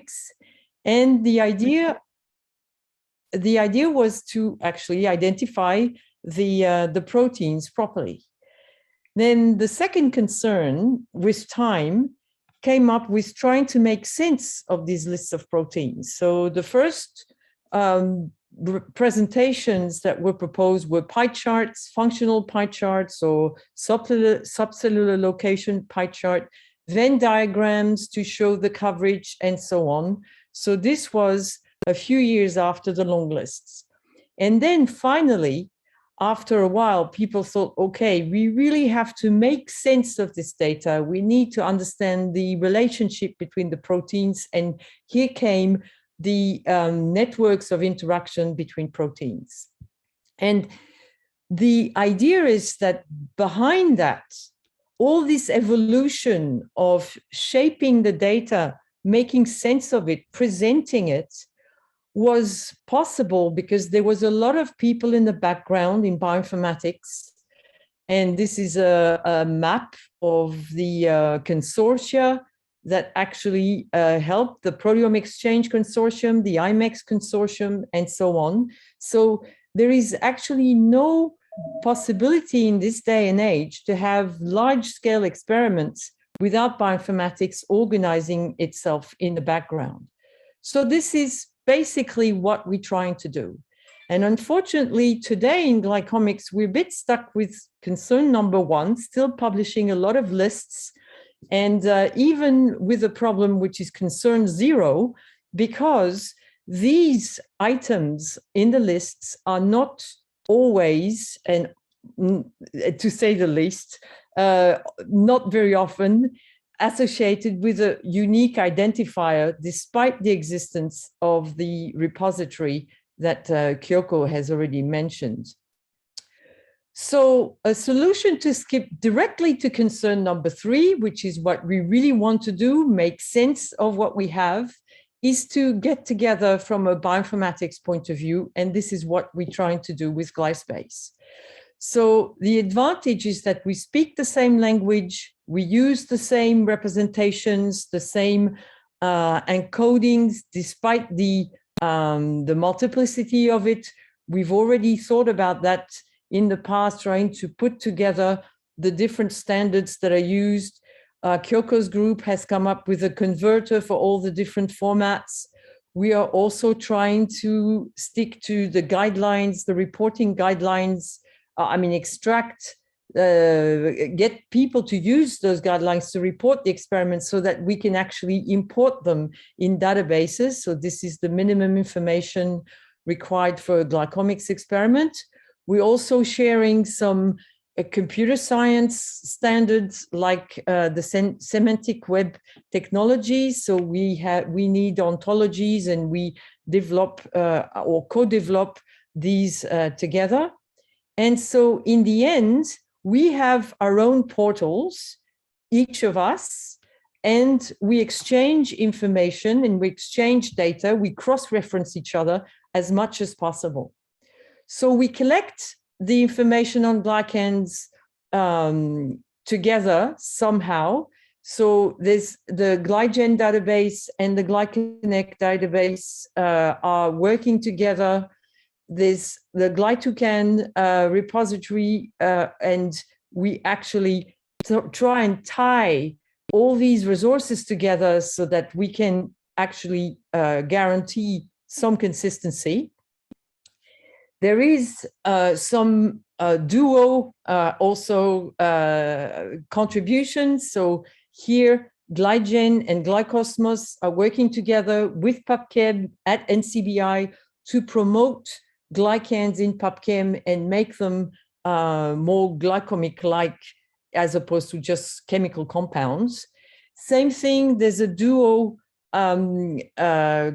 proteomics. And the idea was to actually identify the proteins properly. Then the second concern with time came up with trying to make sense of these lists of proteins. So the first presentations that were proposed were pie charts, functional pie charts, or subcellular location pie chart, Venn diagrams to show the coverage, and so on. So this was a few years after the long lists. And then finally, after a while, people thought, okay, we really have to make sense of this data. We need to understand the relationship between the proteins. And here came the networks of interaction between proteins. And the idea is that behind that, all this evolution of shaping the data, making sense of it, presenting it, was possible because there was a lot of people in the background in bioinformatics. And this is a map of the consortia that actually helped the Proteome Exchange Consortium, the IMEX Consortium, and so on. So there is actually no possibility in this day and age to have large-scale experiments without bioinformatics organizing itself in the background. So this is basically what we're trying to do. And unfortunately, today in Glycomics, we're a bit stuck with concern number one, still publishing a lot of lists, and even with a problem which is concern zero, because these items in the lists are not always, and to say the least, not very often associated with a unique identifier, despite the existence of the repository that Kiyoko has already mentioned. So a solution to skip directly to concern number three, which is what we really want to do, make sense of what we have, is to get together from a bioinformatics point of view. And this is what we're trying to do with GlySpace. So the advantage is that we speak the same language, we use the same representations, the same encodings, despite the multiplicity of it. We've already thought about that in the past, trying to put together the different standards that are used. Kiyoko's group has come up with a converter for all the different formats. We are also trying to stick to the guidelines, the reporting guidelines, extract, get people to use those guidelines to report the experiments so that we can actually import them in databases. So this is the minimum information required for a Glycomics experiment. We're also sharing some computer science standards like the semantic web technologies. So we need ontologies, and we develop or co-develop these together. And so in the end, we have our own portals, each of us, and we exchange information and we exchange data. We cross-reference each other as much as possible. So we collect the information on glycans together somehow. So there's the GlyGen database and the GlyConnect database are working together. There's the Glytucan repository, and we actually try and tie all these resources together so that we can actually guarantee some consistency. There is some duo also contributions. So here, GlyGen and GlyCosmos are working together with PubChem at NCBI to promote glycans in PubChem and make them more glycomic-like as opposed to just chemical compounds. Same thing, there's a duo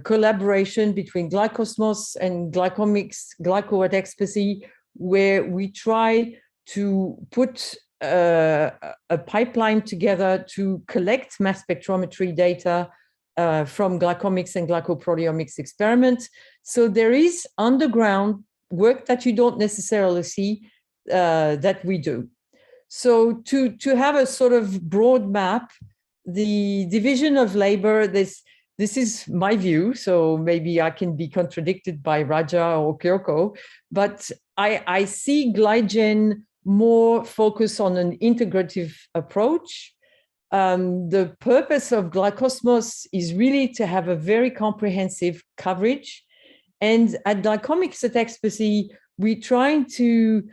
collaboration between GlyCosmos and Glycomics, Glyco at Expasy, where we try to put a pipeline together to collect mass spectrometry data from Glycomics and glycoproteomics experiments. So there is underground work that you don't necessarily see that we do. So to have a sort of broad map, the division of labor, there's this is my view, so maybe I can be contradicted by Raja or Kiyoko, but I see GlyGen more focused on an integrative approach. The purpose of GlyCosmos is really to have a very comprehensive coverage. And at Glycomics at Expasy, we're trying to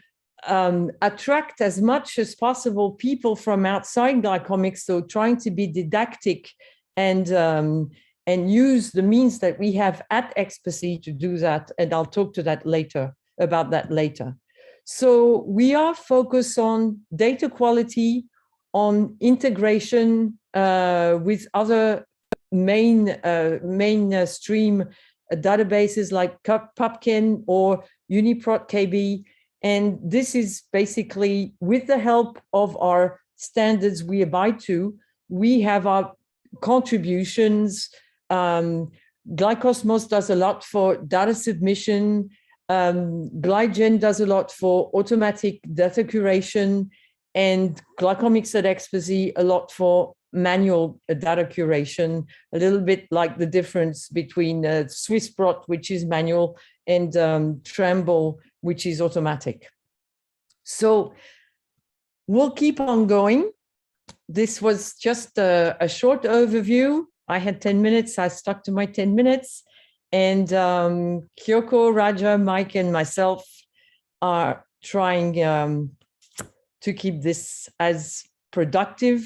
attract as much as possible people from outside Glycomics, so trying to be didactic and use the means that we have at Expasy to do that. And I'll talk to that later, about that later. So we are focused on data quality, on integration with other mainstream databases like PubChem or UniProt KB. And this is basically with the help of our standards we abide to, we have our contributions. GlyCosmos does a lot for data submission. GlyGen does a lot for automatic data curation, and Glycomics at Expasy a lot for manual data curation, a little bit like the difference between Swissprot, which is manual, and Tremble, which is automatic. So we'll keep on going. This was just a short overview. I had 10 minutes. I stuck to my 10 minutes. And Kiyoko, Raja, Mike, and myself are trying to keep this as productive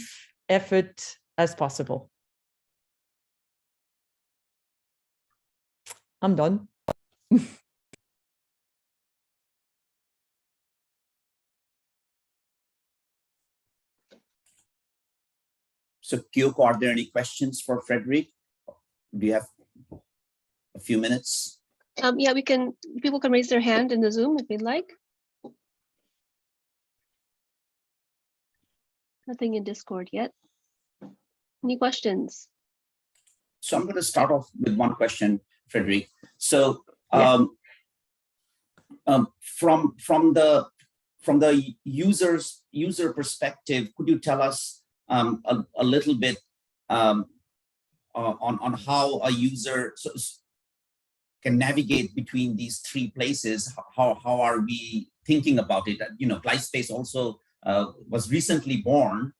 effort as possible. I'm done. So Kiyoko, are there any questions for Frederique? Do you have a few minutes? Yeah, people can raise their hand in the Zoom if they'd like. Nothing in Discord yet. Any questions? So I'm going to start off with one question, Frederique. So from the user perspective, could you tell us a little bit on how a user can navigate between these three places? How are we thinking about it? You know, GlySpace also was recently born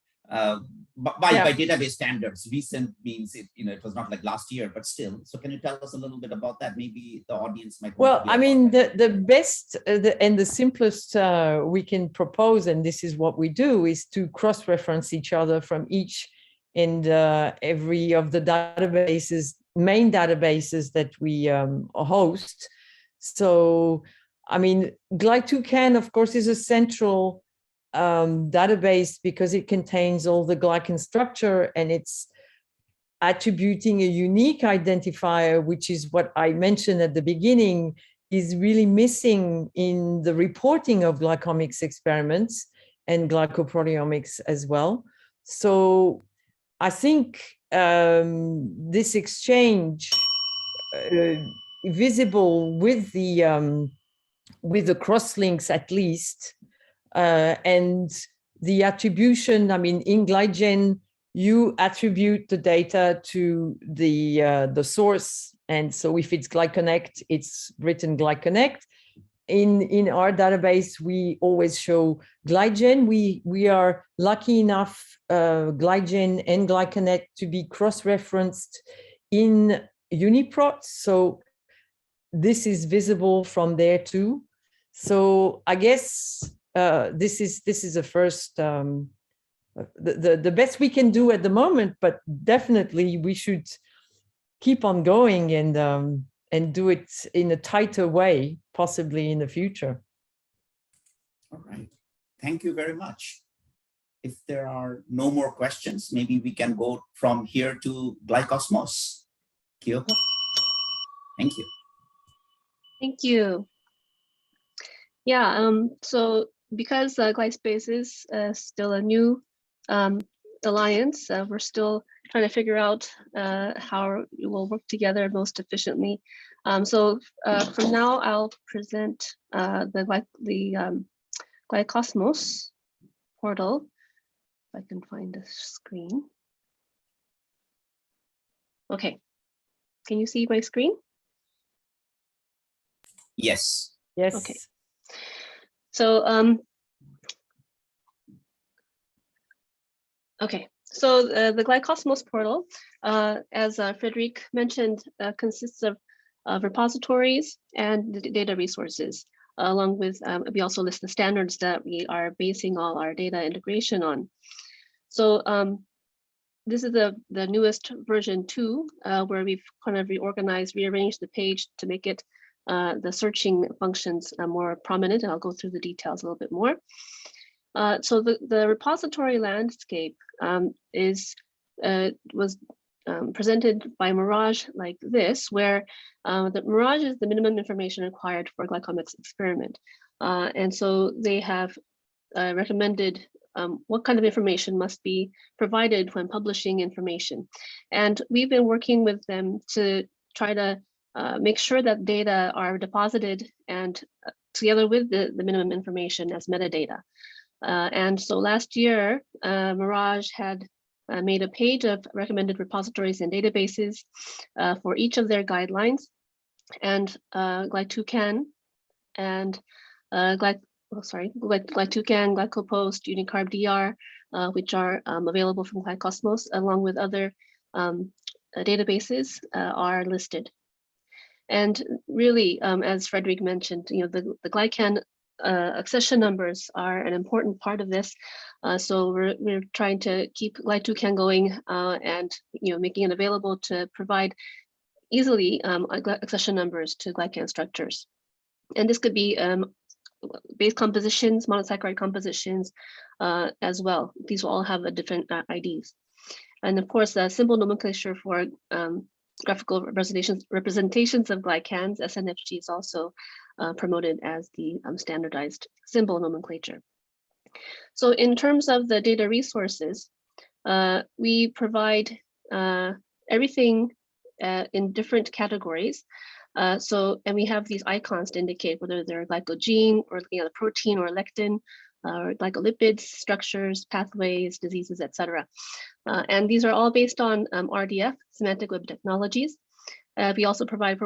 by database standards. Recent means it was not like last year, but still. So can you tell us a little bit about that? Maybe the audience might. Well, I mean, the best and the simplest we can propose, and this is what we do, is to cross-reference each other from each and every of the databases, main databases that we host. So, I mean, Gly2Can, of course, is a central database because it contains all the glycan structure, and it's attributing a unique identifier, which is what I mentioned at the beginning, is really missing in the reporting of glycomics experiments and glycoproteomics as well. So I think this exchange visible with the crosslinks at least, and the attribution, I mean, in GlyGen, you attribute the data to the source. And so if it's GlyConnect, it's written GlyConnect. In our database, we always show GlyGen. We are lucky enough, GlyGen and GlyConnect, to be cross-referenced in UniProt. So this is visible from there too. So I guess this is a first, the best we can do at the moment, but definitely we should keep on going and do it in a tighter way, possibly in the future. All right, thank you very much. If there are no more questions, maybe we can go from here to GlyCosmos. Kiyoko, thank you. Thank you. Yeah, so because GlySpace is still a new alliance, we're still trying to figure out how we will work together most efficiently. So from now, I'll present the GlyCosmos portal. If I can find the screen. Okay, Can you see my screen? Yes. Yes. Okay. So, the GlyCosmos portal, as Frederique mentioned, consists of repositories and data resources, along with, we also list the standards that we are basing all our data integration on. So this is the newest version 2, where we've kind of rearranged the page to make it the searching functions more prominent, and I'll go through the details a little bit more. So the repository landscape was presented by Mirage like this, where the Mirage is the minimum information required for Glycomics experiment. And so they have recommended what kind of information must be provided when publishing information. And we've been working with them to try to make sure that data are deposited and together with the minimum information as metadata. And so last year, Mirage had made a page of recommended repositories and databases for each of their guidelines, and GlyToucan and GlyToucan, GlycoPost, Unicarb DR, which are available from GlyCosmos, along with other databases, are listed. And really, as Frederique mentioned, the GlyCan accession numbers are an important part of this. So we're trying to keep GlyToucan going and making it available to provide easily accession numbers to GlyCan structures. And this could be base compositions, monosaccharide compositions as well. These will all have a different IDs. And of course, the symbol nomenclature for graphical representations of glycans, SNFG, is also promoted as the standardized symbol nomenclature. So in terms of the data resources, we provide everything in different categories. And we have these icons to indicate whether they're glycogene or looking at a protein or lectin, or glycolipids, structures, pathways, diseases, etc. And these are all based on RDF, semantic web technologies. We also provide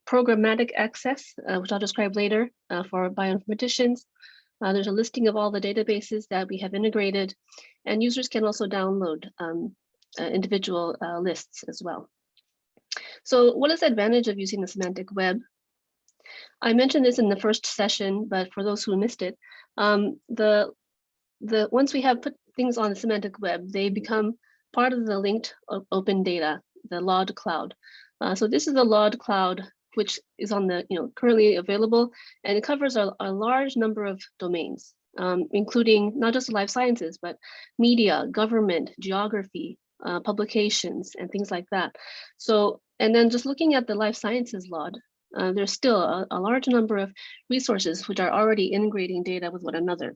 programmatic access, which I'll describe later, for bioinformaticians. There's a listing of all the databases that we have integrated, and users can also download individual lists as well. So what is the advantage of using the semantic web? I mentioned this in the first session, but for those who missed it, once we have put things on the semantic web, they become part of the linked open data, the LOD cloud. So this is the LOD cloud, which is on the currently available, and it covers a large number of domains, including not just life sciences, but media, government, geography, publications, and things like that. So, and then just looking at the life sciences LOD, there's still a large number of resources which are already integrating data with one another,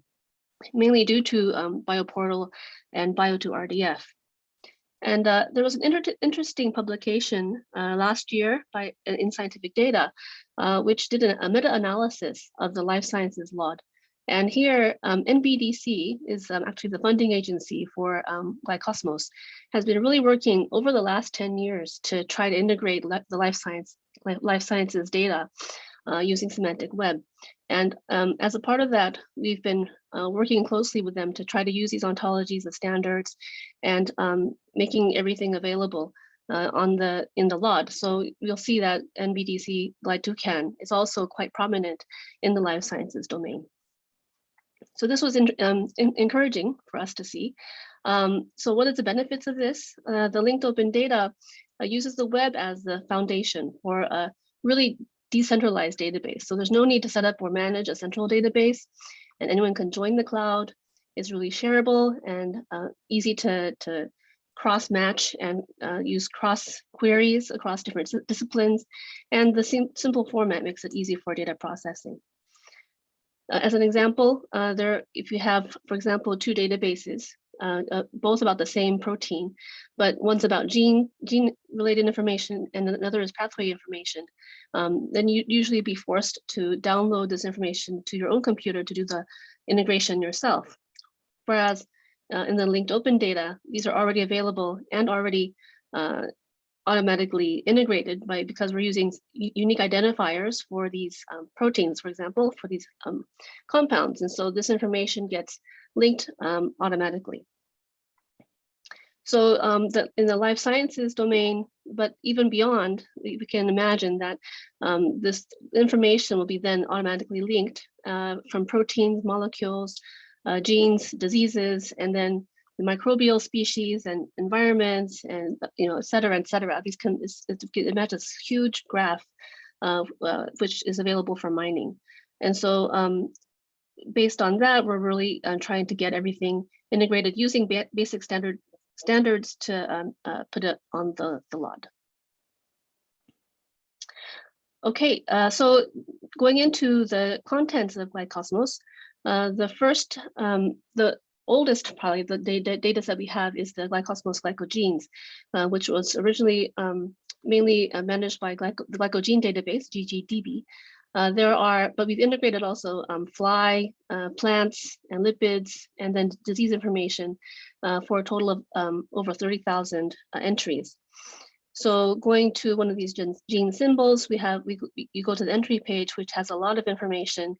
mainly due to BioPortal and Bio2RDF. And there was an interesting publication last year in Scientific Data, which did a meta-analysis of the life sciences LOD. And here, NBDC is actually the funding agency for GlyCosmos, has been really working over the last 10 years to try to integrate the life sciences data using semantic web. And as a part of that, we've been working closely with them to try to use these ontologies as standards and making everything available in the LOD. So you'll see that NBDC GlyToucan is also quite prominent in the life sciences domain. So this was encouraging for us to see. So what is the benefits of this? The linked open data uses the web as the foundation for a really decentralized database. So there's no need to set up or manage a central database, and anyone can join the cloud. It's really shareable and easy to cross-match and use cross queries across different disciplines. And the simple format makes it easy for data processing. As an example, if you have, for example, two databases, both about the same protein, but one's about gene-related information and another is pathway information, then you'd usually be forced to download this information to your own computer to do the integration yourself. Whereas in the linked open data, these are already available and already automatically integrated because we're using unique identifiers for these proteins, for example, for these compounds. And so this information gets linked automatically. So in the life sciences domain, but even beyond, we can imagine that this information will be then automatically linked from proteins, molecules, genes, diseases, and then the microbial species and environments, and et cetera, et cetera. These can imagine this huge graph, which is available for mining. And so based on that, we're really trying to get everything integrated using basic standards to put it on the LOD. Okay, so going into the contents of GlyCosmos, the oldest probably the data set we have is the GlyCosmos glycogenes, which was originally mainly managed by the glycogene database, GGDB. But we've integrated also fly, plants, and lipids, and then disease information for a total of over 30,000 entries. So going to one of these gene symbols, you go to the entry page, which has a lot of information,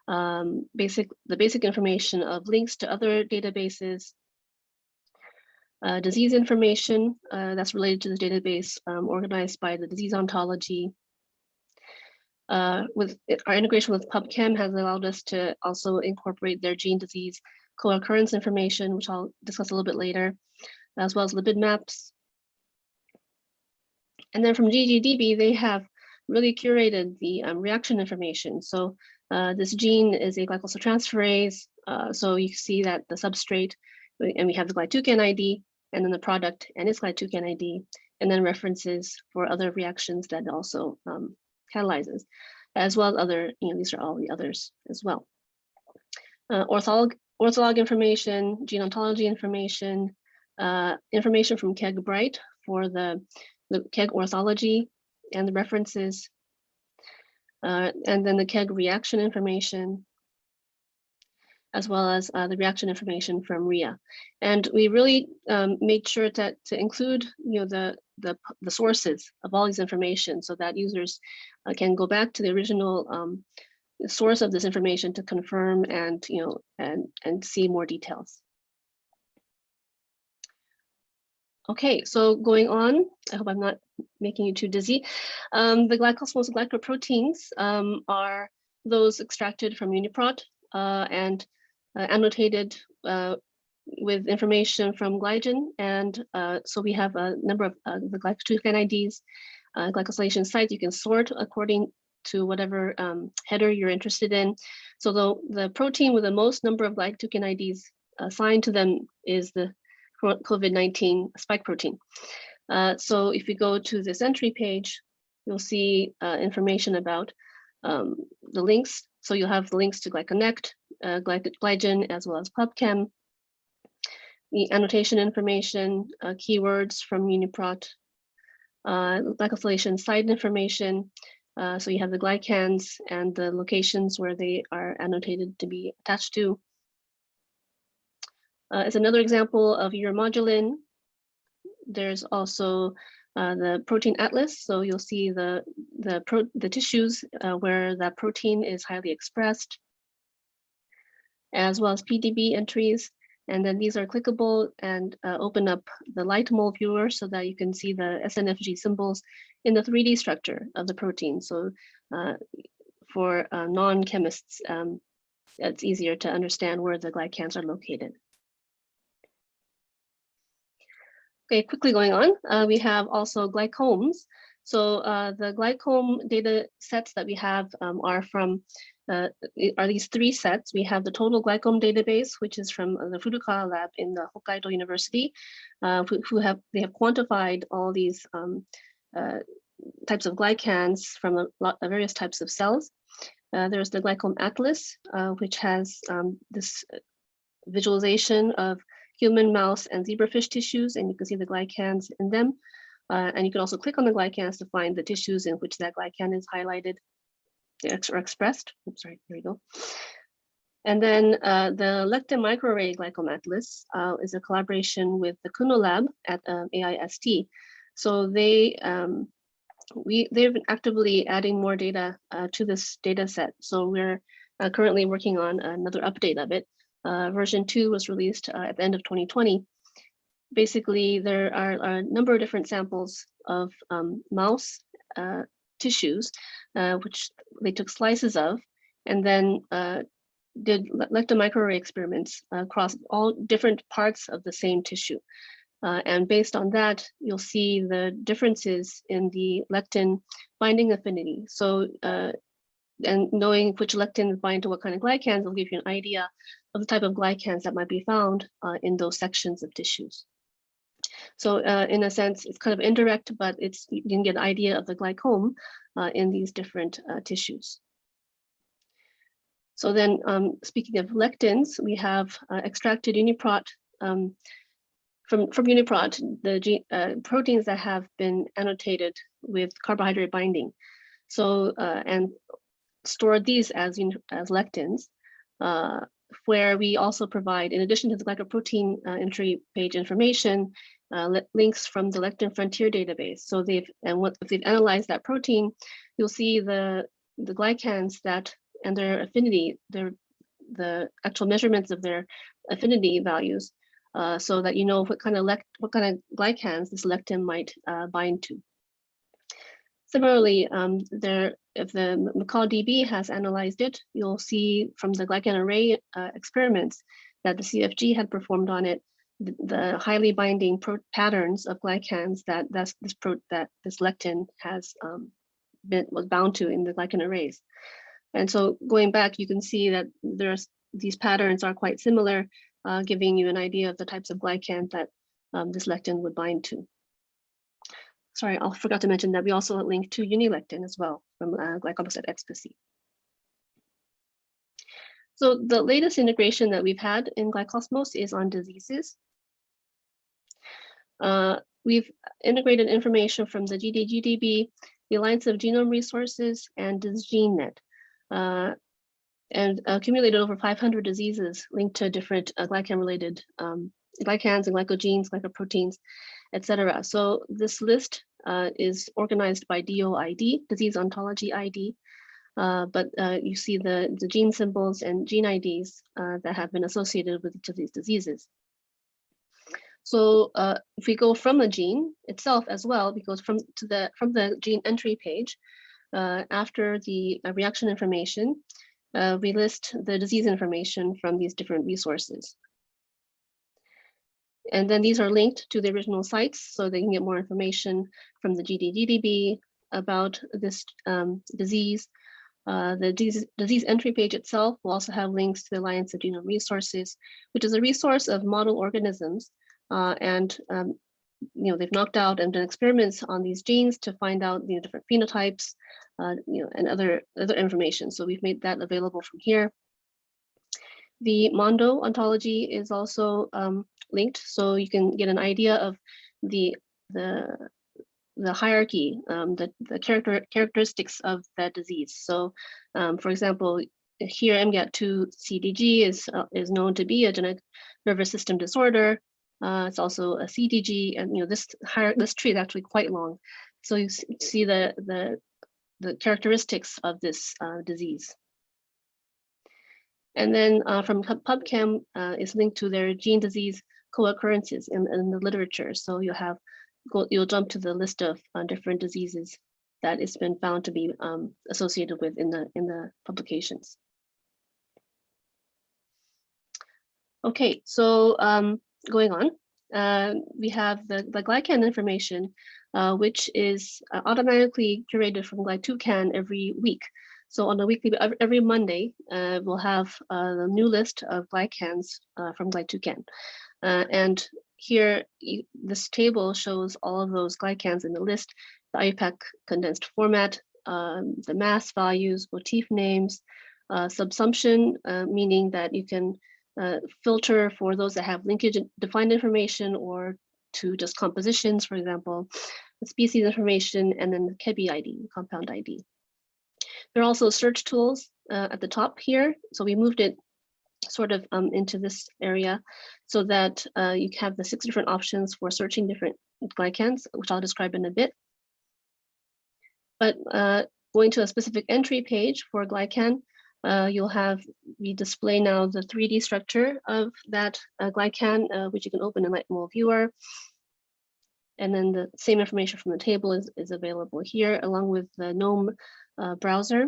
the basic information of links to other databases, disease information that's related to the database organized by the disease ontology. With our integration with PubChem has allowed us to also incorporate their gene disease co-occurrence information, which I'll discuss a little bit later, as well as lipid maps. And then from GGDB, they have really curated the reaction information. So this gene is a glycosyltransferase. So you see that the substrate, and we have the glytucan ID, and then the product and its glytucan ID, and then references for other reactions that also catalyzes, as well as other, these are all the others as well. Ortholog information, gene ontology information, information from KEGG-Bright for the KEGG orthology and the references, and then the KEGG reaction information, as well as the reaction information from RIA. And we really made sure to include the sources of all these information so that users can go back to the original source of this information to confirm and see more details. Okay, so going on, I hope I'm not making you too dizzy. The GlyCosmos glycoproteins are those extracted from UniProt and annotated with information from GlyGen. And so we have a number of the glycotucan IDs, glycosylation sites you can sort according to whatever header you're interested in. So the protein with the most number of glycotucan IDs assigned to them is the COVID-19 spike protein. So if you go to this entry page, you'll see information about the links. So you'll have the links to GlyConnect, GlyGen, as well as PubChem, the annotation information, keywords from UniProt, glycosylation site information. So you have the glycans and the locations where they are annotated to be attached to. As another example of uromodulin, there's also the protein atlas. So you'll see the tissues where that protein is highly expressed, as well as PDB entries. And then these are clickable and open up the light mole viewer so that you can see the SNFG symbols in the 3D structure of the protein. So for non-chemists, it's easier to understand where the glycans are located. Okay, quickly going on, we have also glycomes. So the glycome data sets that we have are these three sets. We have the total glycome database, which is from the Furukawa lab in the Hokkaido University, they have quantified all these types of glycans from various types of cells. There's the glycome atlas, which has this visualization of human, mouse, and zebrafish tissues, and you can see the glycans in them. And you can also click on the glycans to find the tissues in which that glycan is highlighted or expressed. Oops, sorry, here we go. And then the lectin microarray glycome atlas is a collaboration with the Kuno lab at AIST. So they've been actively adding more data to this data set. So we're currently working on another update of it. Version 2 was released at the end of 2020. Basically, there are a number of different samples of mouse tissues, which they took slices of, and then did lectin microarray experiments across all different parts of the same tissue. And based on that, you'll see the differences in the lectin binding affinity. So, and knowing which lectins bind to what kind of glycans will give you an idea of the type of glycans that might be found in those sections of tissues. So in a sense, it's kind of indirect, but you can get an idea of the glycome in these different tissues. So then, speaking of lectins, we have extracted UniProt from UniProt, the proteins that have been annotated with carbohydrate binding. So and store these as lectins, where we also provide, in addition to the glycoprotein entry page information, links from the lectin frontier database. So if they've analyzed that protein, you'll see the glycans that and their affinity, the actual measurements of their affinity values, so that you know what kind of glycans this lectin might bind to. Similarly, if the MiGGA has analyzed it, you'll see from the glycan array experiments that the CFG had performed on it, the highly binding patterns of glycans that this lectin was bound to in the glycan arrays. And so going back, you can see that these patterns are quite similar, giving you an idea of the types of glycans that this lectin would bind to. Sorry, I forgot to mention that we also link to unilectin as well from Glycomics at Expasy. So the latest integration that we've had in GlyCosmos is on diseases. We've integrated information from the GDB, the Alliance of Genome Resources, and DisGeneNet, and accumulated over 500 diseases linked to different glycan-related glycans and glycogenes, glycoproteins, etc. So this list is organized by DOID, disease ontology ID, but you see the gene symbols and gene IDs that have been associated with each of these diseases. So if we go from the gene itself as well, we go from the gene entry page, after the reaction information, we list the disease information from these different resources. And then these are linked to the original sites, so they can get more information from the GDB about this disease. The disease entry page itself will also have links to the Alliance of Genome Resources, which is a resource of model organisms. They've knocked out and done experiments on these genes to find out different phenotypes, and other information. So we've made that available from here. The Mondo ontology is also linked, so you can get an idea of the hierarchy, the characteristics of that disease. So, for example, here MGAT2 CDG is known to be a genetic nervous system disorder. It's also a CDG, and this tree is actually quite long. So you see the characteristics of this disease. And then from PubChem is linked to their gene disease co-occurrences in the literature. So you'll jump to the list of different diseases that it's been found to be associated with in the publications. Okay, so going on, we have the glycan information, which is automatically curated from GlyToucan every week. So on a weekly, every Monday, we'll have a new list of glycans from GlyToucan. And here, this table shows all of those glycans in the list, the IUPAC condensed format, the mass values, motif names, subsumption, meaning that you can filter for those that have linkage defined information or to just compositions, for example, the species information, and then the KEBI ID, compound ID. There are also search tools at the top here. So we moved it sort of into this area so that you have the 6 different options for searching different glycans, which I'll describe in a bit. But going to a specific entry page for glycan, we display now the 3D structure of that glycan, which you can open in Lightmole Viewer. And then the same information from the table is available here, along with the GNOME browser.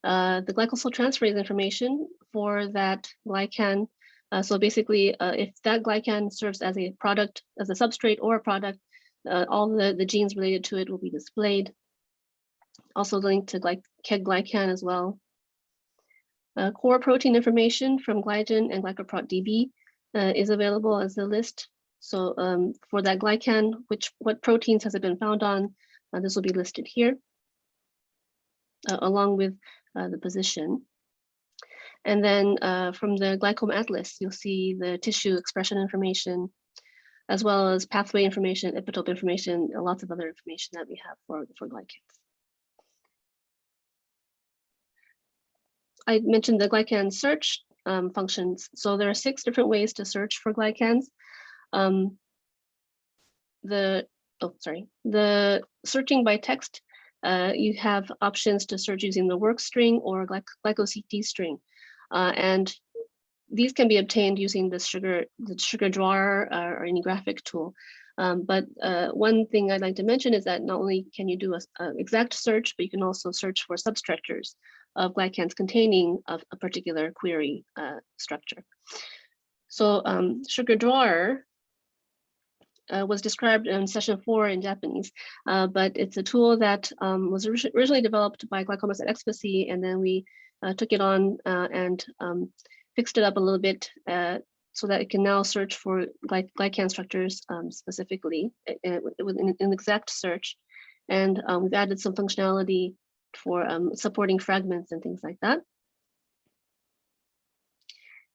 The glycosyl transferase information for that glycan. So basically, if that glycan serves as a product, as a substrate or a product, all the genes related to it will be displayed. Also the link to KEGGlycan as well. Core protein information from GlyGen and GlycoProtDB is available as a list. So for that glycan, what proteins has it been found on? This will be listed here, along with the position. And then from the glycome atlas, you'll see the tissue expression information, as well as pathway information, epitope information, and lots of other information that we have for glycans. I mentioned the glycan search functions. So there are 6 different ways to search for glycans. The searching by text, you have options to search using the work string or glycoCT string. And these can be obtained using the sugar drawer or any graphic tool. But one thing I'd like to mention is that not only can you do an exact search, but you can also search for substructures of glycans containing a particular query structure. So sugar drawer was described in session 4 in Japanese, but it's a tool that was originally developed by Glycomics at Expasy, and then we took it on and fixed it up a little bit so that it can now search for glycan structures specifically with an exact search. And we've added some functionality for supporting fragments and things like that.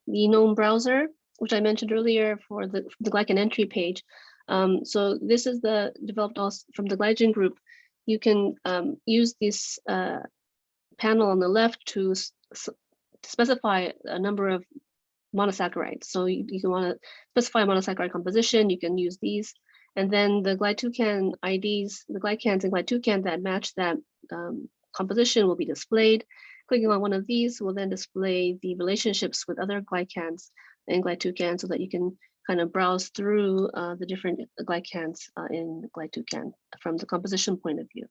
The GNOME browser, which I mentioned earlier for the glycan entry page. So this is developed also from the GlyGen group. You can use this panel on the left to specify a number of monosaccharides. So you can want to specify a monosaccharide composition, you can use these. And then the glytucan IDs, the glycans and glytucan that match that composition will be displayed. Clicking on one of these will then display the relationships with other glycans and glytucans so that you can kind of browse through the different glycans in glytucan from the composition point of view.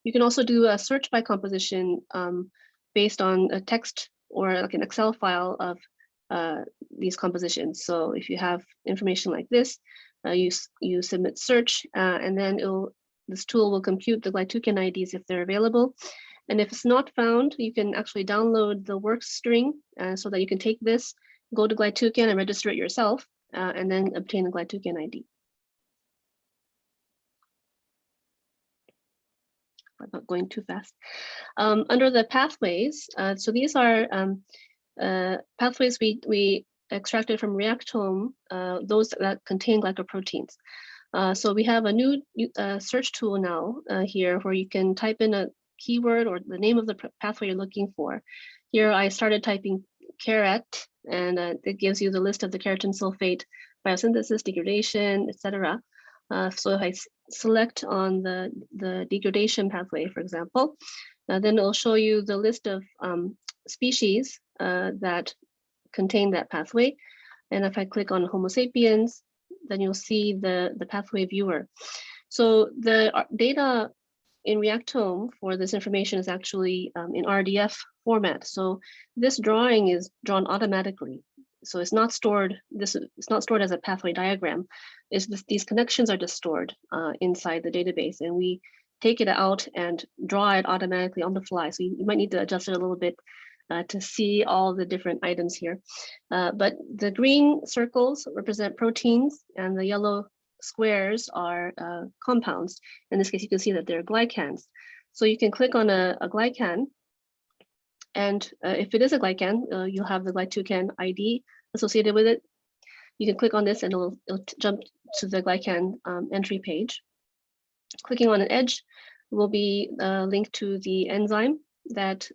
You can also do a search by composition based on a text or like an Excel file of these compositions. So if you have information like this, you submit search, and then this tool will compute the glytucan IDs if they're available. And if it's not found, you can actually download the work string so that you can take this, go to glytucan and register it yourself, and then obtain a glytucan ID. I'm not going too fast. Under the pathways, so these are pathways we extracted from Reactome, those that contain glycoproteins. So we have a new search tool now here where you can type in a keyword or the name of the pathway you're looking for. Here I started typing caret, and it gives you the list of the keratin sulfate biosynthesis, degradation, etc. So if I select on the degradation pathway, for example, then it'll show you the list of species that contain that pathway. And if I click on Homo sapiens, then you'll see the pathway viewer. So the data in Reactome for this information is actually in RDF format. So this drawing is drawn automatically. So it's not stored. It's not stored as a pathway diagram. These connections are just stored inside the database, and we take it out and draw it automatically on the fly. So you might need to adjust it a little bit to see all the different items here. But the green circles represent proteins, and the yellow squares are compounds. In this case, you can see that they're glycans. So you can click on a glycan, and if it is a glycan, you'll have the glytucan ID associated with it. You can click on this and it'll jump to the glycan entry page. Clicking on an edge will be linked to the enzyme that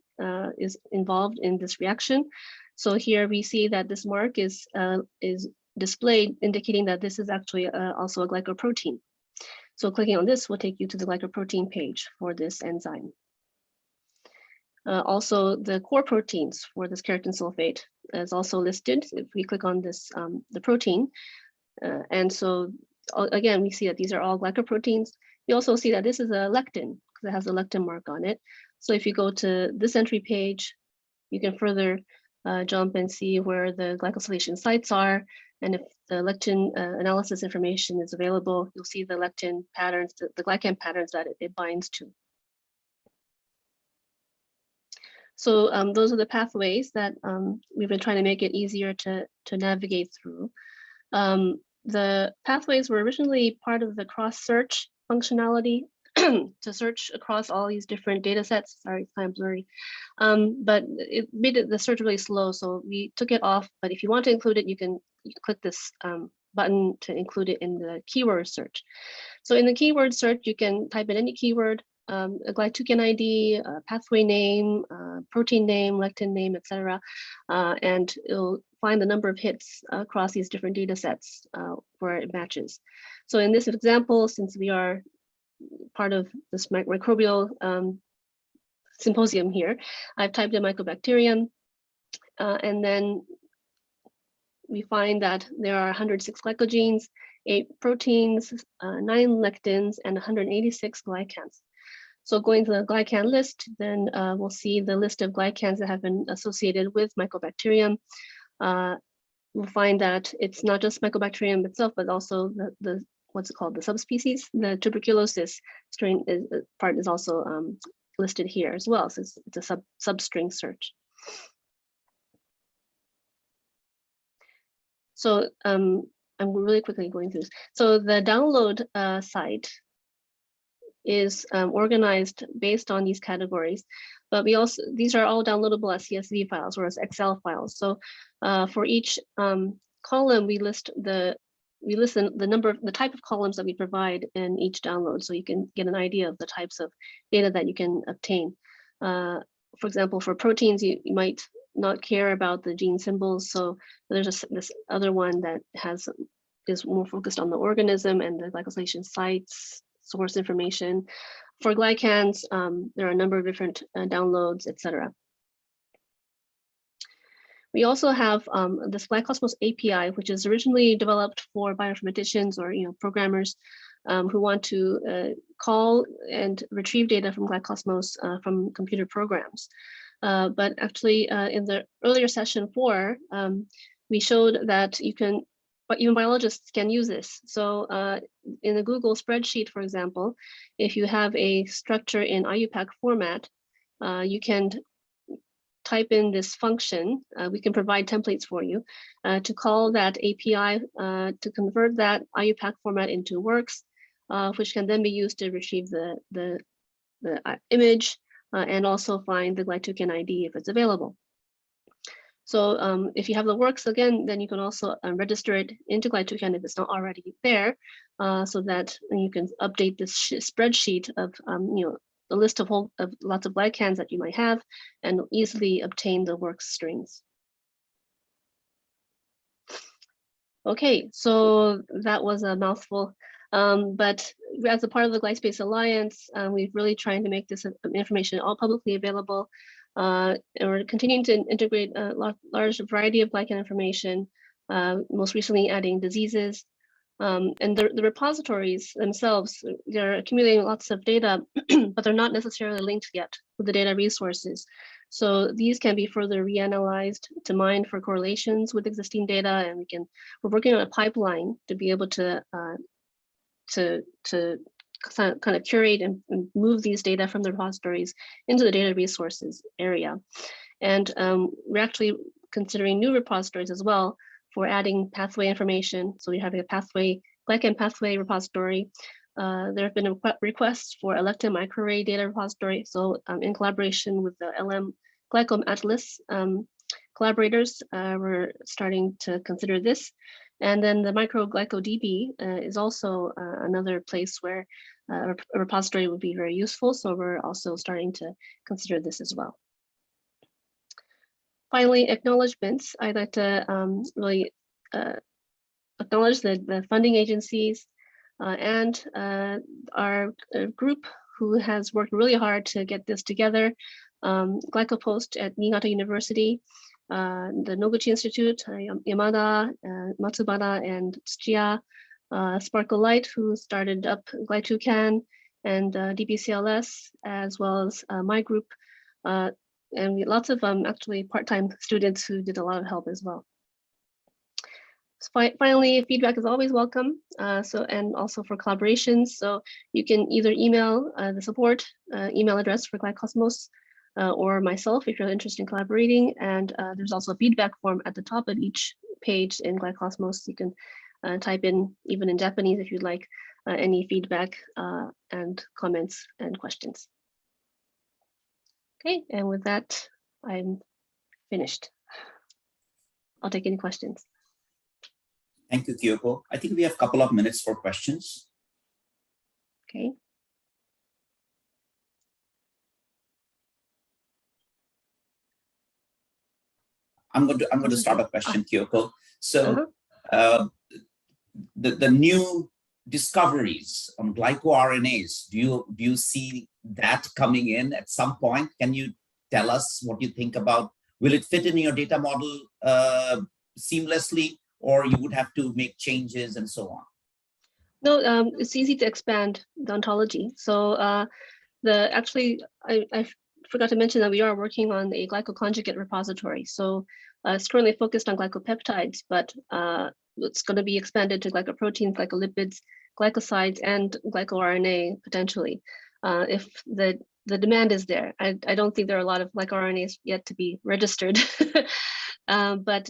is involved in this reaction. So here we see that this mark is displayed, indicating that this is actually also a glycoprotein. So clicking on this will take you to the glycoprotein page for this enzyme. Also, the core proteins for this keratin sulfate is also listed. If we click on this, the protein, and so again, we see that these are all glycoproteins. We also see that this is a lectin because it has a lectin mark on it. So if you go to this entry page, you can further jump and see where the glycosylation sites are. And if the lectin analysis information is available, you'll see the lectin patterns, the glycan patterns that it binds to. So those are the pathways that we've been trying to make it easier to navigate through. The pathways were originally part of the cross-search functionality to search across all these different data sets. Sorry, it's kind of blurry. But it made the search really slow, so we took it off. But if you want to include it, you can click this button to include it in the keyword search. So in the keyword search, you can type in any keyword, a glycogen ID, a pathway name, protein name, lectin name, etc., and it'll find the number of hits across these different data sets where it matches. So in this example, since we are part of this microbial symposium here, I've typed in mycobacterium, and then we find that there are 106 glycogenes, 8 proteins, 9 lectins, and 186 glycans. So going to the glycan list, then we'll see the list of glycans that have been associated with Mycobacterium. We'll find that it's not just Mycobacterium itself, but also the what's it called, the subspecies. The tuberculosis strain part is also listed here as well. So it's a substring search. So I'm really quickly going through this. So the download site is organized based on these categories, but we also, these are all downloadable as CSV files or as Excel files. So for each column, we list the number of the type of columns that we provide in each download, so you can get an idea of the types of data that you can obtain. For example, for proteins, you might not care about the gene symbols, so there's this other one that is more focused on the organism and the glycosylation sites, source information. For glycans, there are a number of different downloads, etc. We also have this GlyCosmos API, which is originally developed for bioinformaticians or programmers who want to call and retrieve data from GlyCosmos from computer programs. But actually, in the earlier session 4, we showed that even biologists can use this. So in a Google spreadsheet, for example, if you have a structure in IUPAC format, you can type in this function. We can provide templates for you to call that API to convert that IUPAC format into works, which can then be used to retrieve the image and also find the glycogen ID if it's available. So if you have the works again, then you can also register it into GlyGen if it's not already there, so that you can update this spreadsheet of a list of lots of glycans that you might have, and easily obtain the works strings. Okay, so that was a mouthful, but as a part of the GlySpace Alliance, we're really trying to make this information all publicly available. And we're continuing to integrate a large variety of glycan information, most recently adding diseases. And the repositories themselves, they're accumulating lots of data, but they're not necessarily linked yet with the data resources. So these can be further reanalyzed to mine for correlations with existing data, and we're working on a pipeline to be able to kind of curate and move these data from the repositories into the data resources area. And we're actually considering new repositories as well for adding pathway information. So we have a glycan pathway repository. There have been requests for a lectin microarray data repository. So in collaboration with the LM Glycom Atlas collaborators, we're starting to consider this. And then the microglycodb is also another place where a repository would be very useful. So we're also starting to consider this as well. finally, acknowledgements. I'd like to really acknowledge the funding agencies and our group who has worked really hard to get this together. GlycoPost at Niigata University, the Noguchi Institute, Yamada, Matsubara, and Tsuchiya, Sparkle Light, who started up GlyToucan, and DBCLS, as well as my group, and lots of actually part-time students who did a lot of help as well. Finally, feedback is always welcome. And also for collaborations. So you can either email the support email address for GlyCosmos or myself if you're interested in collaborating. And there's also a feedback form at the top of each page in GlyCosmos. You can type in, even in Japanese if you'd like, any feedback and comments and questions. Okay, and with that, I'm finished. I'll take any questions. Thank you, Kiyoko. I think we have a couple of minutes for questions. Okay. I'm going to start a question, Kiyoko. So the new discoveries on glycoRNAs, do you see that coming in at some point? Can you tell us what you think about? Will it fit in your data model seamlessly, or you would have to make changes and so on? No, it's easy to expand the ontology. So actually, I forgot to mention that we are working on a glycoconjugate repository. So it's currently focused on glycopeptides, but it's going to be expanded to glycoproteins, glycolipids, glycosides, and glycoRNA potentially, if the demand is there. I don't think there are a lot of glycoRNAs yet to be registered, but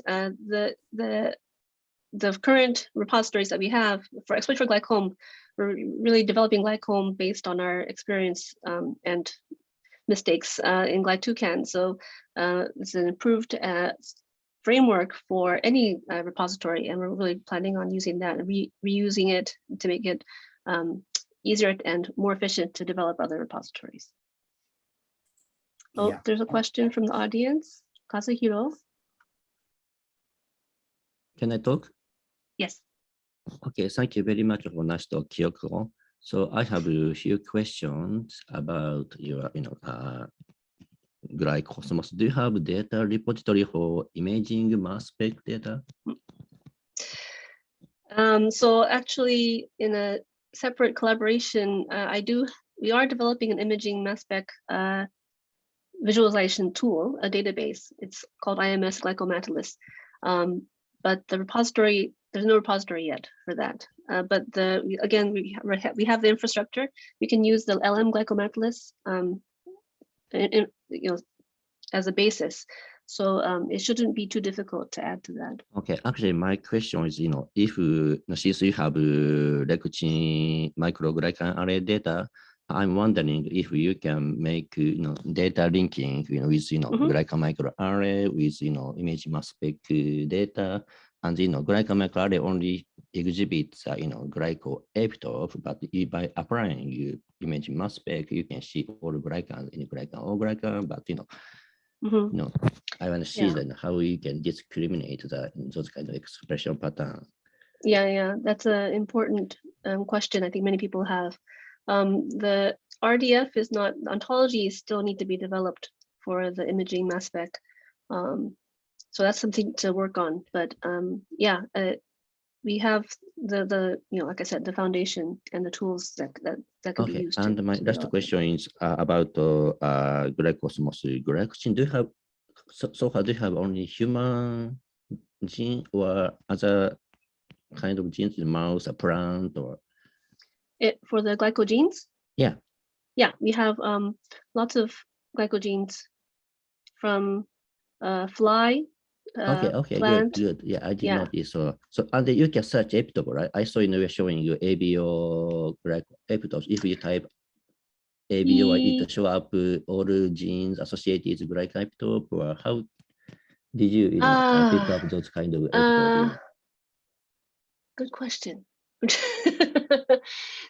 the current repositories that we have, especially for glycome, we're really developing glycome based on our experience and mistakes in GlyToucan. So it's an improved framework for any repository, and we're really planning on using that and reusing it to make it easier and more efficient to develop other repositories. Oh, yeah. There's a question from the audience. Kazuhiro. Can I talk? Yes. Okay, thank you very much for nice talk, Kiyoko. So I have a few questions about your, GlyCosmos. Do you have data repository for imaging mass spec data? So actually, in a separate collaboration, we are developing an imaging mass spec visualization tool, a database. It's called IMS Glycomatilus. But the repository, there's no repository yet for that. But again, we have the infrastructure. We can use the LM Glycomatilus as a basis. So it shouldn't be too difficult to add to that. Okay, actually, my question is, if since you have lectin microglycan array data, I'm wondering if you can make data linking with glycan microarray with image mass spec data, and glycan microarray only exhibits glycoepitope, but by applying image mass spec, you can see all glycans in glycan or glycan, but I want to see then how you can discriminate those kind of expression patterns. Yeah, that's an important question I think many people have. The RDF is not, the ontologies still need to be developed for the imaging mass spec. So that's something to work on. But we have the like I said, the foundation and the tools that can be used. And my last question is about GlyCosmos glycogen. Do you have so far? Do you have only human gene or other kind of genes in mouse, a plant, or? For the glycogenes? Yeah, we have lots of glycogenes from fly. Okay, plant. good. Yeah, I did notice. So and you can search epitope, right? I saw you're showing you ABO epitopes. If you type ABO, it show up all genes associated with glycan epitope, or how did you pick up those kind of epitopes? Good question.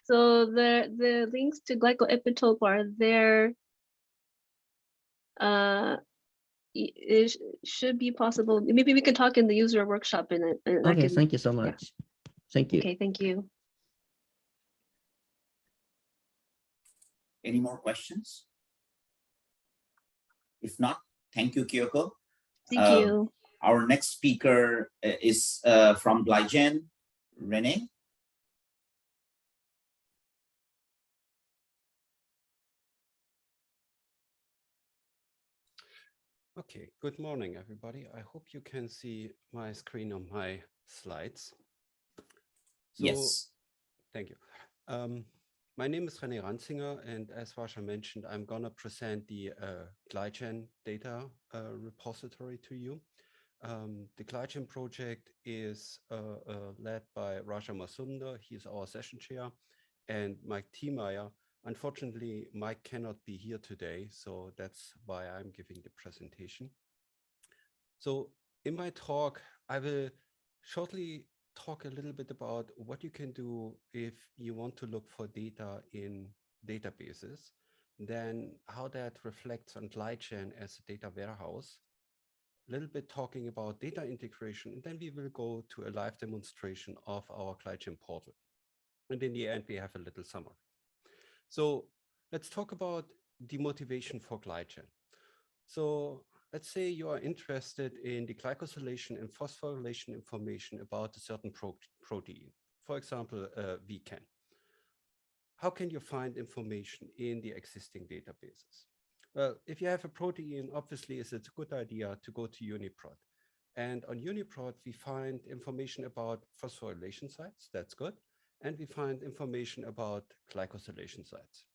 So the links to glycoepitope are there. it should be possible. Maybe we can talk in the user workshop and Okay, thank you so much. Thank you. Okay, thank you. Any more questions? If not, thank you, Kiyoko. Thank you. Our next speaker is from GlyGen, Rene. Okay, good morning, everybody. I hope you can see my screen on my slides. So, yes. Thank you. My name is Rene Ranzinger, and as Varsha mentioned, I'm going to present the GlyGen data repository to you. The GlyGen project is led by Raja Mazumder. He's our session chair, and Mike Thiemeyer. Unfortunately, Mike cannot be here today, so that's why I'm giving the presentation. So in my talk, I will shortly talk a little bit about what you can do if you want to look for data in databases, then how that reflects on GlyGen as a data warehouse, a little bit talking about data integration, and then we will go to a live demonstration of our GlyGen portal. And in the end, we have a little summary. So let's talk about the motivation for GlyGen. So let's say you are interested in the glycosylation and phosphorylation information about a certain protein, for example, VCAN. How can you find information in the existing databases? Well, if you have a protein, obviously it's a good idea to go to UniProt. And on UniProt, we find information about phosphorylation sites, that's good. And we find information about glycosylation sites.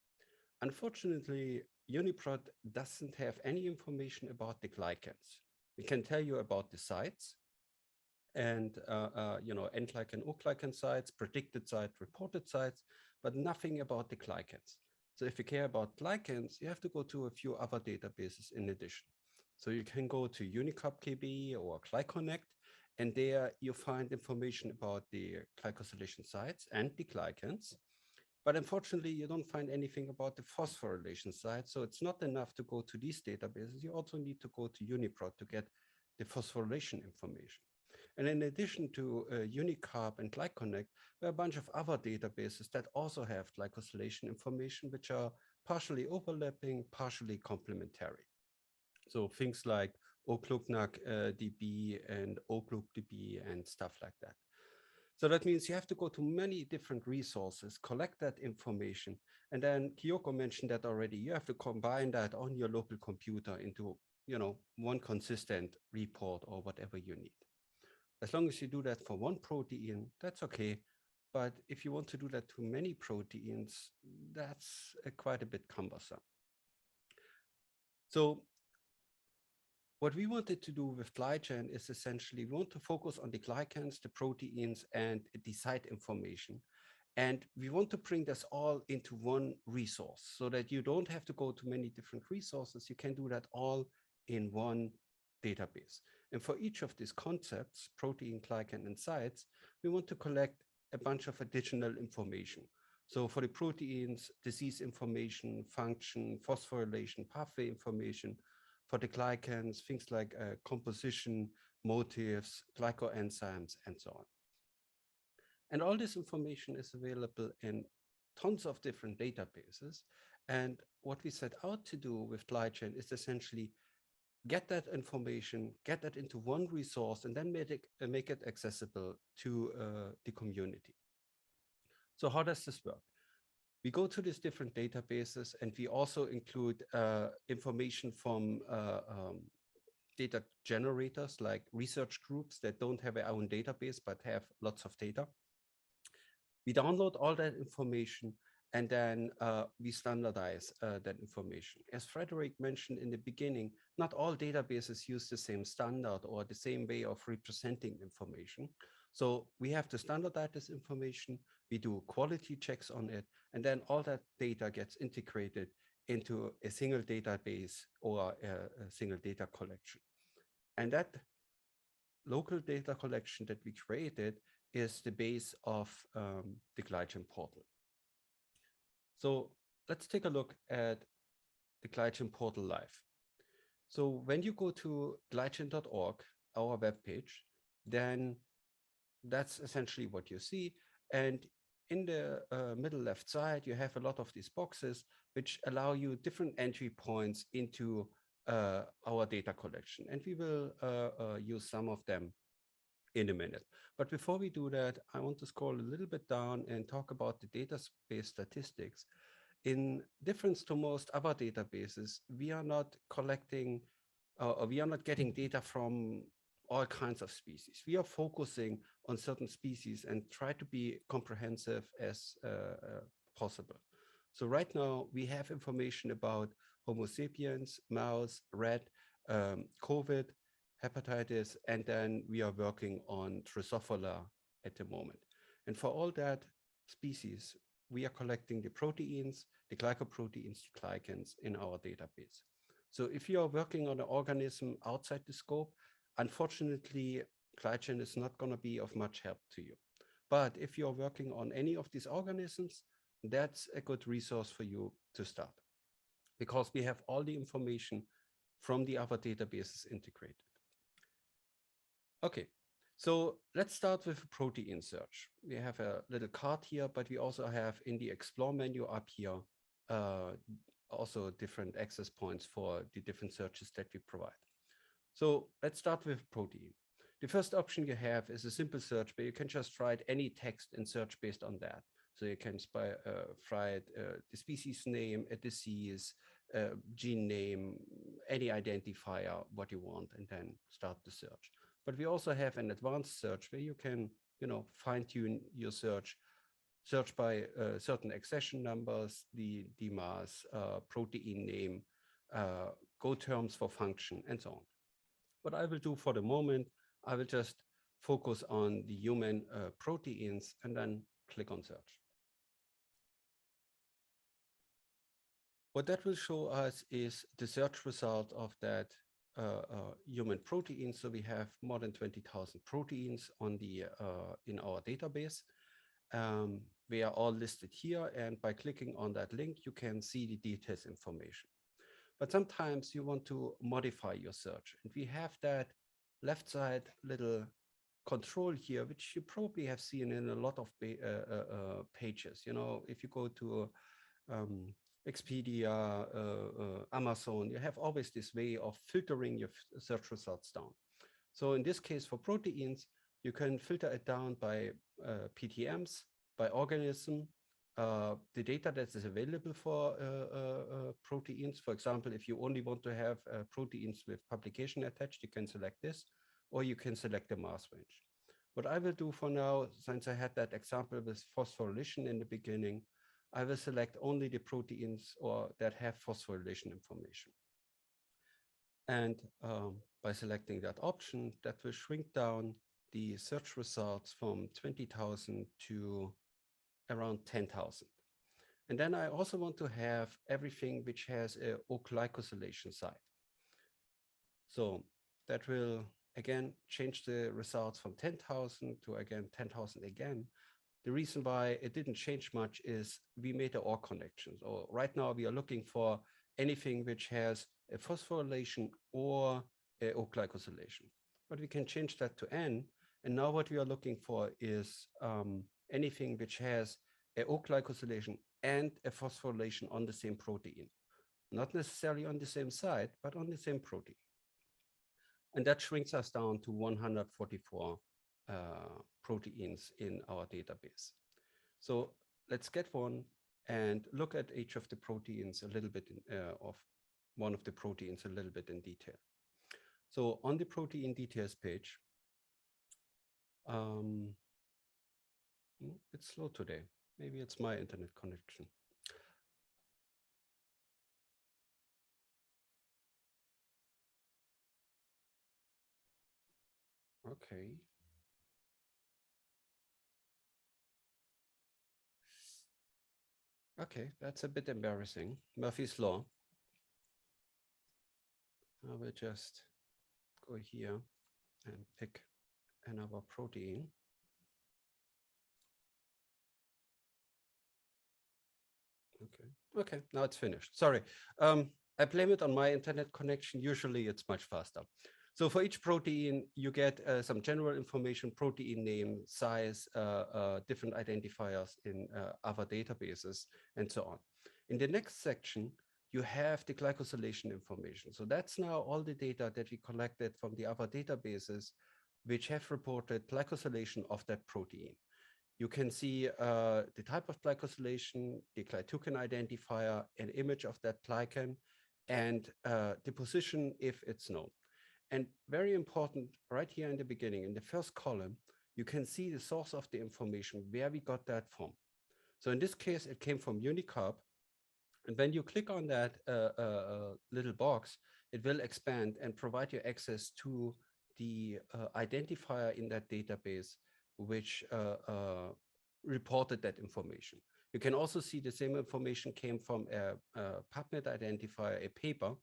Unfortunately, UniProt doesn't have any information about the glycans. It can tell you about the sites and N-glycan, O-glycan sites, predicted sites, reported sites, but nothing about the glycans. So if you care about glycans, you have to go to a few other databases in addition. So you can go to UniCAP-KB or GlyConnect, and there you find information about the glycosylation sites and the glycans. But unfortunately, you don't find anything about the phosphorylation site. So it's not enough to go to these databases. You also need to go to UniProt to get the phosphorylation information. And in addition to UniCAP and GlyConnect, there are a bunch of other databases that also have glycosylation information, which are partially overlapping, partially complementary. So things like OGLUCNAC-DB and OGLUC-DB and stuff like that. So that means you have to go to many different resources, collect that information, and then Kiyoko mentioned that already. You have to combine that on your local computer into, one consistent report or whatever you need. As long as you do that for one protein, that's okay. But if you want to do that to many proteins, that's quite a bit cumbersome. So what we wanted to do with GlyGen is essentially we want to focus on the glycans, the proteins, and the site information. And we want to bring this all into one resource so that you don't have to go to many different resources. You can do that all in one database. And for each of these concepts, protein, glycan, and sites, we want to collect a bunch of additional information. So for the proteins, disease information, function, phosphorylation, pathway information. For the glycans, things like composition, motifs, glycoenzymes, and so on. And all this information is available in tons of different databases. And what we set out to do with GlyGen is essentially get that information, get that into one resource, and then make it accessible to the community. So how does this work? We go to these different databases, and we also include information from data generators like research groups that don't have their own database but have lots of data. We download all that information, and then we standardize that information. As Frederique mentioned in the beginning, not all databases use the same standard or the same way of representing information. So we have to standardize this information. We do quality checks on it, and then all that data gets integrated into a single database or a single data collection. And that local data collection that we created is the base of the GlyGen portal. So let's take a look at the GlyGen portal live. So when you go to GlyGen.org, our webpage, then that's essentially what you see. And in the middle left side, you have a lot of these boxes which allow you different entry points into our data collection. And we will use some of them in a minute. But before we do that, I want to scroll a little bit down and talk about the database statistics. In difference to most other databases, we are not collecting, we are not getting data from all kinds of species. We are focusing on certain species and try to be comprehensive as possible. So right now we have information about Homo sapiens, mouse, rat, COVID, hepatitis, and then we are working on Drosophila at the moment. And for all that species, we are collecting the proteins, the glycoproteins, the glycans in our database. So if you are working on an organism outside the scope, unfortunately, GlyGen is not going to be of much help to you. But if you're working on any of these organisms, that's a good resource for you to start, because we have all the information from the other databases integrated. Okay, so let's start with a protein search. We have a little card here, but we also have in the Explore menu up here, also different access points for the different searches that we provide. So let's start with protein. The first option you have is a simple search where you can just write any text and search based on that. So you can write the species name, a disease, gene name, any identifier, what you want, and then start the search. But we also have an advanced search where you can, fine-tune your search by certain accession numbers, the mass, protein name, Go terms for function, and so on. What I will do for the moment, I will just focus on the human proteins and then click on search. What that will show us is the search result of that human protein. So we have more than 20,000 proteins on the in our database. They are all listed here, and by clicking on that link, you can see the details information. But sometimes you want to modify your search, and we have that left side little control here, which you probably have seen in a lot of pages. If you go to Expedia, Amazon, you have always this way of filtering your search results down. So in this case, for proteins, you can filter it down by PTMs, by organism, the data that is available for proteins. For example, if you only want to have proteins with publication attached, you can select this, or you can select the mass range. What I will do for now, since I had that example with phosphorylation in the beginning, I will select only the proteins that have phosphorylation information. And by selecting that option, that will shrink down the search results from 20,000 to around 10,000. And then I also want to have everything which has a O-glycosylation site. So that will, again, change the results from 10,000 to, again, 10,000 again. The reason why it didn't change much is we made an OR connection. So right now we are looking for anything which has a phosphorylation or a O-glycosylation. But we can change that to N. And now what we are looking for is anything which has a O-glycosylation and a phosphorylation on the same protein. Not necessarily on the same site, but on the same protein. And that shrinks us down to 144 proteins in our database. So let's get one and look at each of the proteins a little bit of one of the proteins a little bit in detail. So on the protein details page, it's slow today. Maybe it's my internet connection. Okay. Okay, that's a bit embarrassing. Murphy's Law. I will just go here and pick another protein. Okay, now it's finished. Sorry. I blame it on my internet connection. Usually it's much faster. So for each protein, you get some general information, protein name, size, different identifiers in other databases, and so on. In the next section, you have the glycosylation information. So that's now all the data that we collected from the other databases, which have reported glycosylation of that protein. You can see the type of glycosylation, the glytoken identifier, an image of that glycan, and the position if it's known. And very important, right here in the beginning, in the first column, you can see the source of the information, where we got that from. So in this case, it came from Unicarb. And when you click on that little box, it will expand and provide you access to the identifier in that database, which reported that information. You can also see the same information came from a PubMed identifier, a paper.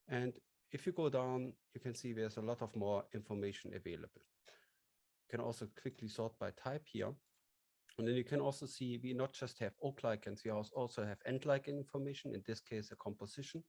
And if you go down, you can see there's a lot of more information available. You can also quickly sort by type here. And then you can also see we not just have O glycans, we also have N glycan information, in this case, a composition.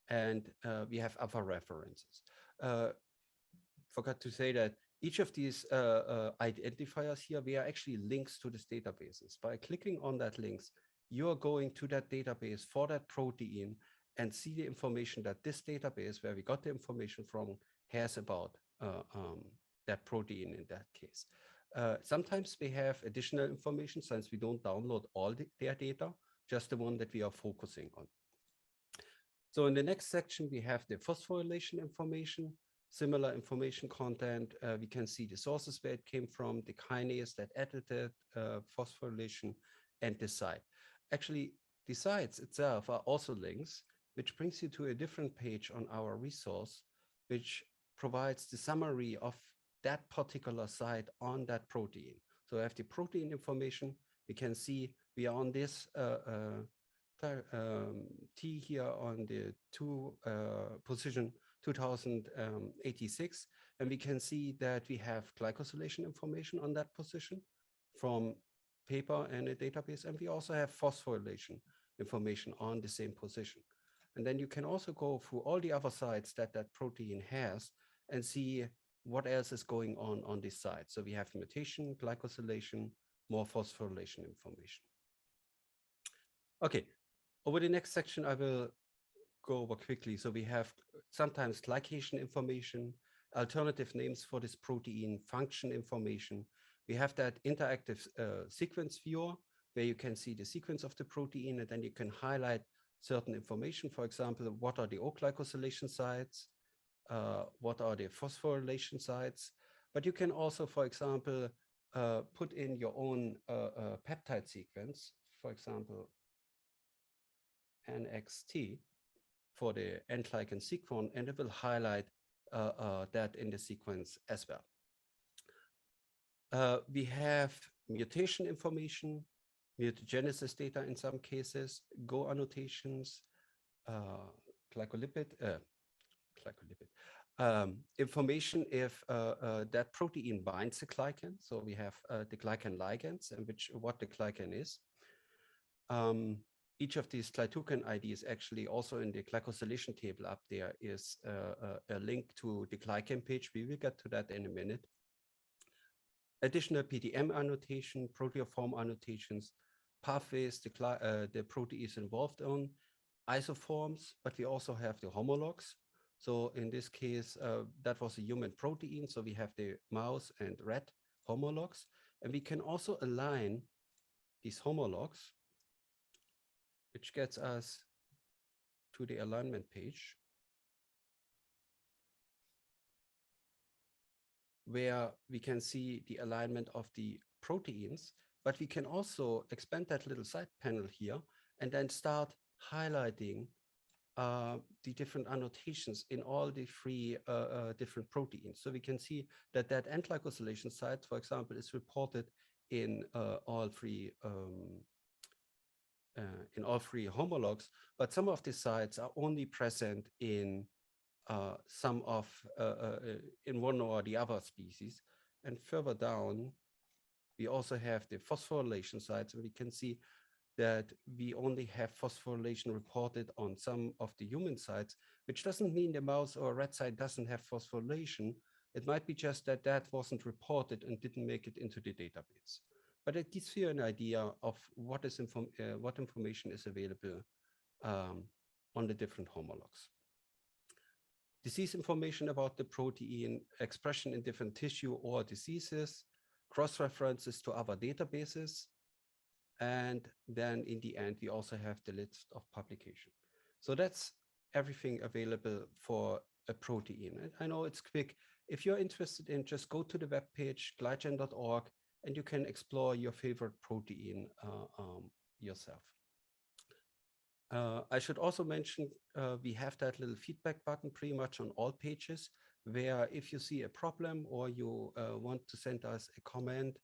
And we have other references. Forgot to say that each of these identifiers here, we are actually links to these databases. By clicking on that links, you are going to that database for that protein and see the information that this database, where we got the information from, has about that protein in that case. Sometimes we have additional information since we don't download all their data, just the one that we are focusing on. So in the next section, we have the phosphorylation information, similar information content. We can see the sources where it came from, the kinase that edited phosphorylation, and the site. Actually, the sites itself are also links, which brings you to a different page on our resource, which provides the summary of that particular site on that protein. So I have the protein information. We can see we are on this T here on the position 2086. And we can see that we have glycosylation information on that position from paper and a database. And we also have phosphorylation information on the same position. And then you can also go through all the other sites that that protein has and see what else is going on this site. So we have mutation, glycosylation, more phosphorylation information. Okay, over the next section, I will go over quickly. So we have sometimes glycation information, alternative names for this protein, function information. We have that interactive sequence viewer, where you can see the sequence of the protein, and then you can highlight certain information. For example, what are the O-glycosylation sites? What are the phosphorylation sites? But you can also, for example, put in your own peptide sequence, for example, NXT for the N-glycan sequence, and it will highlight that in the sequence as well. We have mutation information, mutagenesis data in some cases, Go annotations, glycolipid information if that protein binds the glycan. So we have the glycan ligands and what the glycan is. Each of these glytoken IDs actually also in the glycosylation table up there is a link to the glycan page. We will get to that in a minute. Additional PDM annotation, proteoform annotations, pathways the protein is involved on, isoforms, but we also have the homologs. So in this case, that was a human protein. So we have the mouse and rat homologs, and we can also align these homologs, which gets us to the alignment page, where we can see the alignment of the proteins, but we can also expand that little side panel here and then start highlighting the different annotations in all the three different proteins. So we can see that that N-glycosylation site, for example, is reported in all three homologs, but some of the sites are only present in in one or the other species. And further down, we also have the phosphorylation sites, and we can see that we only have phosphorylation reported on some of the human sites, which doesn't mean the mouse or rat site doesn't have phosphorylation. It might be just that that wasn't reported and didn't make it into the database. But it gives you an idea of what information is available on the different homologs. Disease information about the protein, expression in different tissue or diseases, cross-references to other databases, and then in the end, we also have the list of publication. So that's everything available for a protein. And I know it's quick. If you're interested in, just go to the webpage, glygen.org, and you can explore your favorite protein yourself. I should also mention, we have that little feedback button pretty much on all pages, where if you see a problem or you want to send us a comment,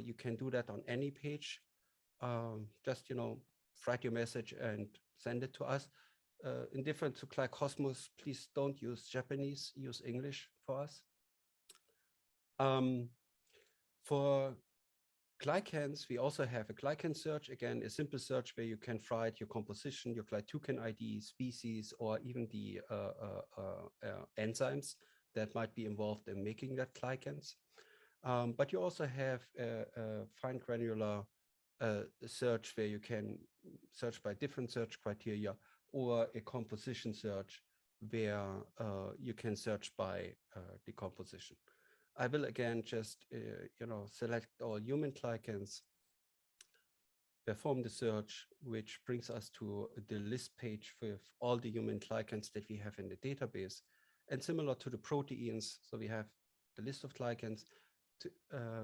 you can do that on any page. Just, write your message and send it to us. Indifferent to GlyCosmos, please don't use Japanese, use English for us. For glycans, we also have a glycan search, again, a simple search where you can write your composition, your glytoken ID, species, or even the enzymes that might be involved in making that glycans. But you also have a fine granular search where you can search by different search criteria, or a composition search where you can search by decomposition. I will again just select all human glycans, perform the search, which brings us to the list page with all the human glycans that we have in the database. And similar to the proteins, so we have the list of glycans.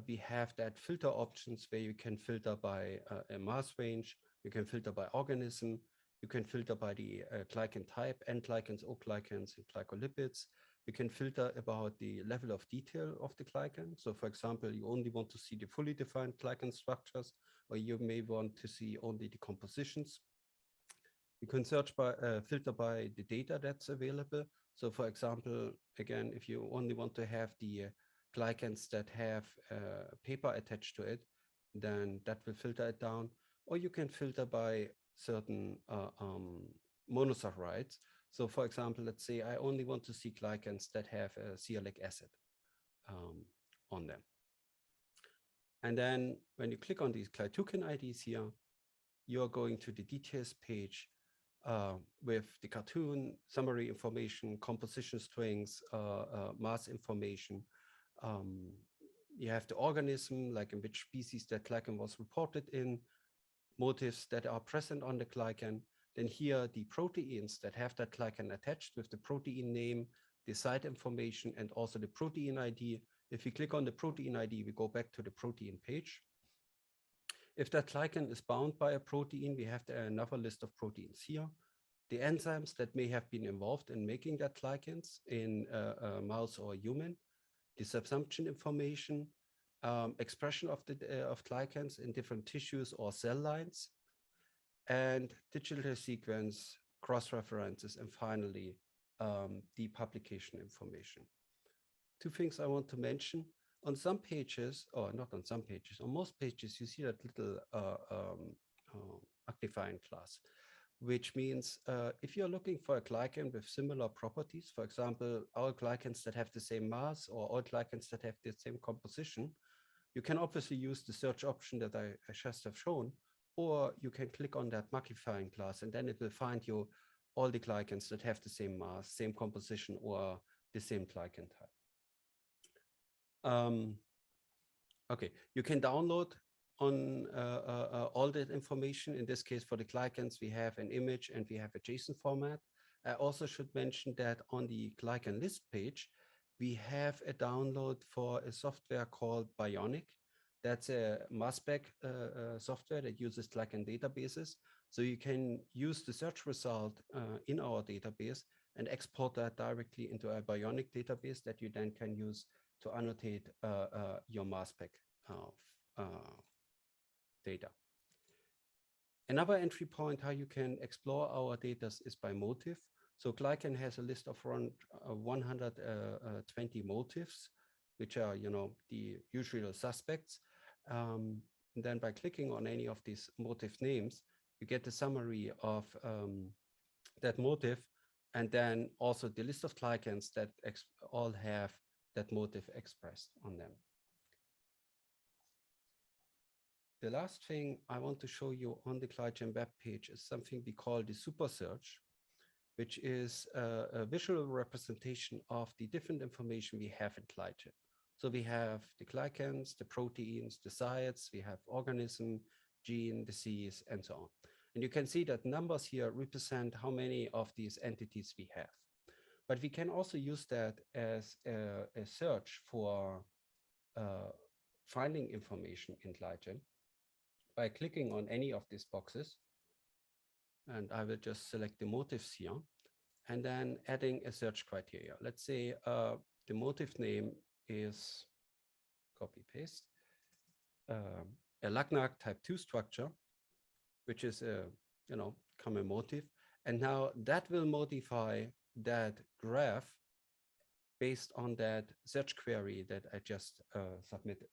We have that filter options where you can filter by a mass range, you can filter by organism, you can filter by the glycan type, N glycans, O glycans, and glycolipids. You can filter about the level of detail of the glycan. So for example, you only want to see the fully defined glycan structures, or you may want to see only the compositions. You can search by filter by the data that's available. So for example, again, if you only want to have the glycans that have paper attached to it, then that will filter it down. Or you can filter by certain monosaccharides. So for example, let's say I only want to see glycans that have a sialic acid on them. And then when you click on these glytoken IDs here, you're going to the details page with the cartoon, summary information, composition strings, mass information. You have the organism, like in which species that glycan was reported in, motifs that are present on the glycan. Then here, the proteins that have that glycan attached with the protein name, the site information, and also the protein ID. If we click on the protein ID, we go back to the protein page. If that glycan is bound by a protein, we have another list of proteins here. The enzymes that may have been involved in making that glycans in a mouse or a human, the subsumption information, expression of glycans in different tissues or cell lines, and digital sequence, cross-references, and finally, the publication information. Two things I want to mention. On some pages, or not on some pages, on most pages, you see that little magnifying glass, which means if you're looking for a glycan with similar properties, for example, all glycans that have the same mass or all glycans that have the same composition, you can obviously use the search option that I just have shown, or you can click on that magnifying glass and then it will find you all the glycans that have the same mass, same composition, or the same glycan type. Okay, you can download on all that information. In this case, for the glycans, we have an image and we have a JSON format. I also should mention that on the glycan list page, we have a download for a software called Bionic. That's a mass spec software that uses glycan databases. So you can use the search result in our database and export that directly into a Bionic database that you then can use to annotate your mass spec data. Another entry point how you can explore our data is by motif. So glycan has a list of around 120 motifs, which are, the usual suspects. And then by clicking on any of these motif names, you get the summary of that motif, and then also the list of glycans that all have that motif expressed on them. The last thing I want to show you on the GlyGen web page is something we call the super search, which is a visual representation of the different information we have in GlyGen. So we have the glycans, the proteins, the sites, we have organism, gene, disease, and so on. And you can see that numbers here represent how many of these entities we have. But we can also use that as a search for finding information in GlyGen by clicking on any of these boxes. And I will just select the motifs here and then adding a search criteria. Let's say the motif name is, copy paste, a Lagnac type 2 structure, which is a common motif. And now that will modify that graph based on that search query that I just submitted.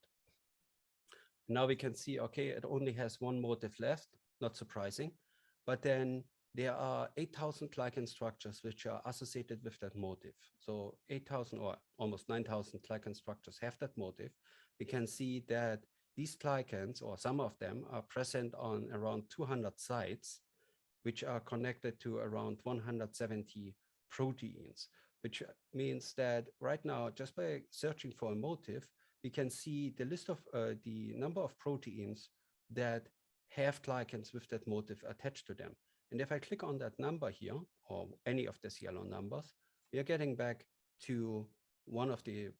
Now we can see, okay, it only has one motif left, not surprising, but then there are 8,000 glycan structures which are associated with that motif. So 8,000 or almost 9,000 glycan structures have that motif. We can see that these glycans, or some of them, are present on around 200 sites, which are connected to around 170 proteins, which means that right now, just by searching for a motif, we can see the list of the number of proteins that have glycans with that motif attached to them. And if I click on that number here, or any of these yellow numbers, we are getting back to one of the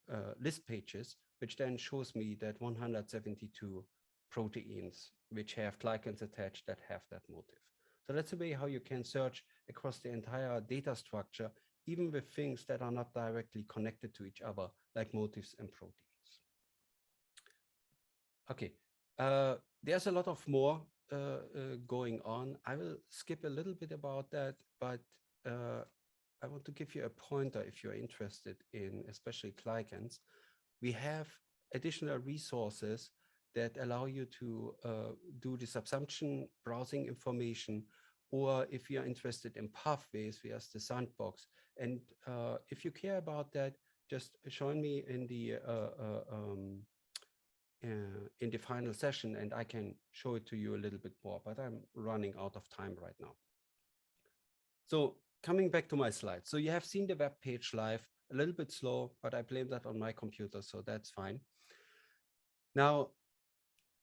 list pages, which then shows me that 172 proteins which have glycans attached that have that motif. So that's a way how you can search across the entire data structure, even with things that are not directly connected to each other, like motifs and proteins. Okay, there's a lot of more going on. I will skip a little bit about that, but I want to give you a pointer if you're interested in especially glycans. We have additional resources that allow you to do the subsumption browsing information, or if you're interested in pathways, there's the sandbox. And if you care about that, just join me in the final session and I can show it to you a little bit more, but I'm running out of time right now. So coming back to my slides. So you have seen the web page live, a little bit slow, but I blame that on my computer, so that's fine. Now,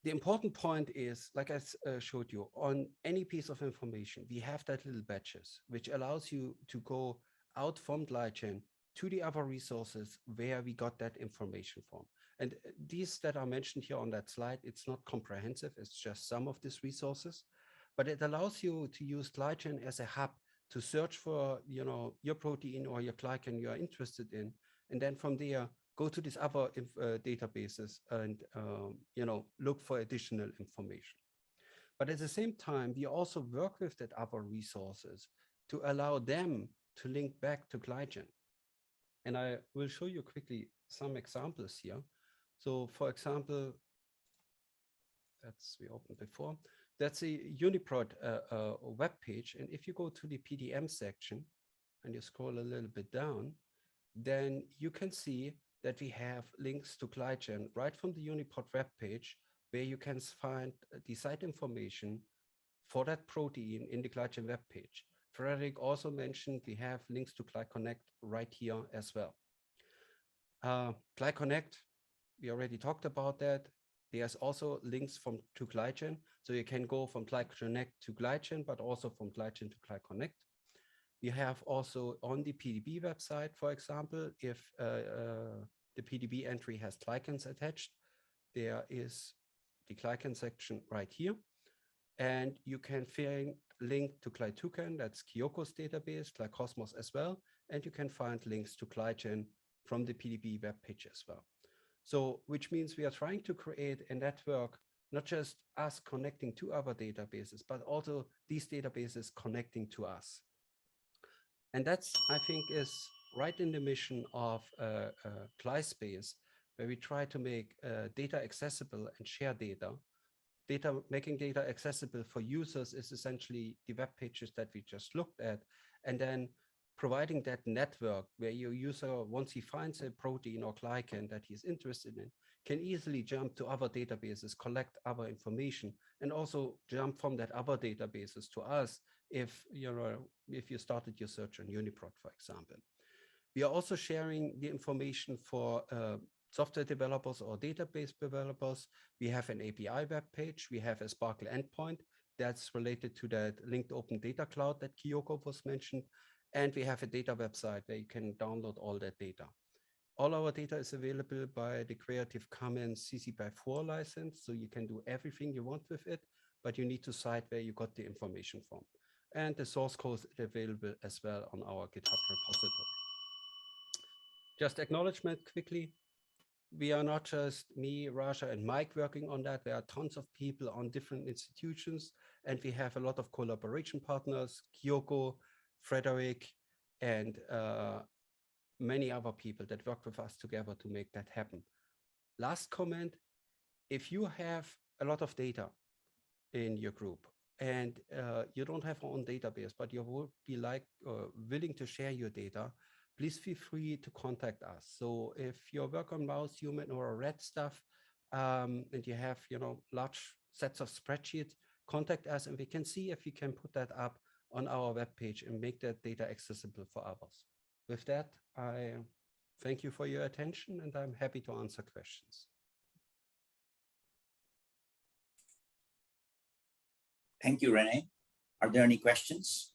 the important point is, like I showed you, on any piece of information, we have that little badges, which allows you to go out from GlyGen to the other resources where we got that information from. And these that are mentioned here on that slide, it's not comprehensive, it's just some of these resources, but it allows you to use GlyGen as a hub to search for, your protein or your glycan you are interested in, and then from there, go to these other databases and, look for additional information. But at the same time, we also work with that other resources to allow them to link back to GlyGen. And I will show you quickly some examples here. So for example, we opened before, that's a UniProt web page. And if you go to the PDM section and you scroll a little bit down, then you can see that we have links to GlyGen right from the UniProt web page, where you can find the site information for that protein in the GlyGen web page. Frederique also mentioned we have links to GlyConnect right here as well. GlyConnect, we already talked about that. There's also links to GlyGen. So you can go from GlyConnect to GlyGen, but also from GlyGen to GlyConnect. You have also on the PDB website, for example, if the PDB entry has glycans attached, there is the glycan section right here. And you can find link to GlyToucan, that's Kiyoko's database, GlyCosmos as well. And you can find links to GlyGen from the PDB web page as well. So, which means we are trying to create a network, not just us connecting to other databases, but also these databases connecting to us. And that's, I think, is right in the mission of GlySpace, where we try to make data accessible and share data making data accessible for users is essentially the web pages that we just looked at, and then providing that network where your user, once he finds a protein or glycan that he's interested in, can easily jump to other databases, collect other information, and also jump from that other databases to us if you started your search on UniProt, for example. We are also sharing the information for software developers or database developers. We have an API web page. We have a Sparkle endpoint that's related to that linked open data cloud that Kiyoko was mentioned. And we have a data website where you can download all that data. All our data is available by the Creative Commons CC by 4 license, so you can do everything you want with it, but you need to cite where you got the information from. And the source code is available as well on our GitHub repository. Just acknowledgement quickly. We are not just me, Raja, and Mike working on that. There are tons of people on different institutions, and we have a lot of collaboration partners, Kiyoko, Frederique, and many other people that work with us together to make that happen. Last comment, if you have a lot of data in your group and you don't have your own database, but you will be willing to share your data, please feel free to contact us. So if you work on mouse, human, or red stuff, and you have large sets of spreadsheets, contact us and we can see if we can put that up on our webpage and make that data accessible for others. With that, I thank you for your attention and I'm happy to answer questions. Thank you, Rene. Are there any questions?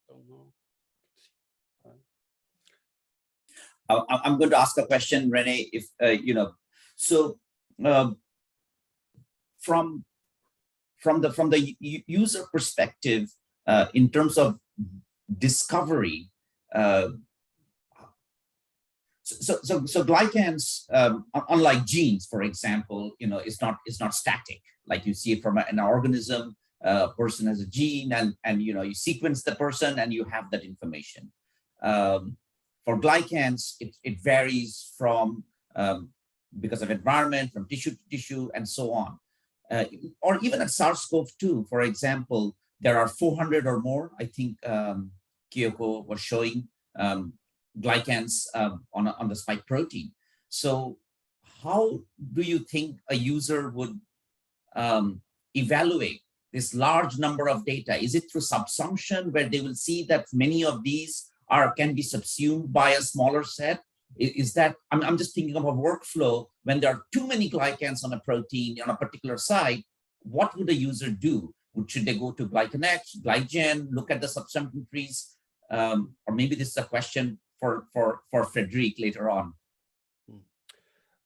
Don't know. I'm going to ask a question, Rene. If from the user perspective, in terms of discovery, so glycans, unlike genes, for example, is not static. Like you see it from an organism. A person has a gene, and you sequence the person, and you have that information. For glycans, it varies from because of environment, from tissue to tissue, and so on. Or even at SARS-CoV-2, for example, there are 400 or more. I think Kiyoko was showing glycans on the spike protein. So how do you think a user would evaluate this large number of data? Is it through subsumption, where they will see that many of these can be subsumed by a smaller set? Is that, I'm just thinking of a workflow when there are too many glycans on a protein on a particular site, what would a user do? Should they go to Glycomics, GlyGen, look at the subsumption trees? Or maybe this is a question for Frederique later on.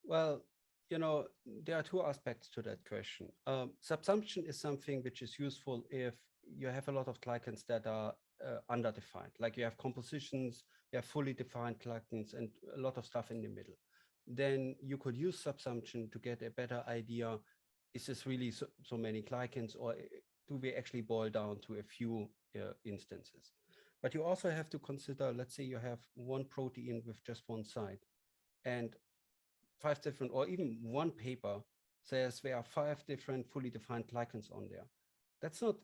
Well, there are two aspects to that question. Subsumption is something which is useful if you have a lot of glycans that are underdefined, like you have compositions, you have fully defined glycans and a lot of stuff in the middle. Then you could use subsumption to get a better idea. Is this really so many glycans, or do we actually boil down to a few instances? But you also have to consider, let's say you have one protein with just one site, and 5 different, or even one paper says there are 5 different fully defined glycans on there. That's not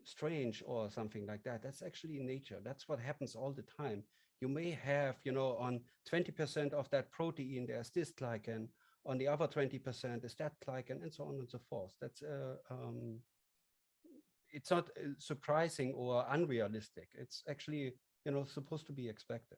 strange or something like that. That's actually nature. That's what happens all the time. You may have, on 20% of that protein, there's this glycan, on the other 20% is that glycan, and so on and so forth. That's it's not surprising or unrealistic. It's actually, supposed to be expected.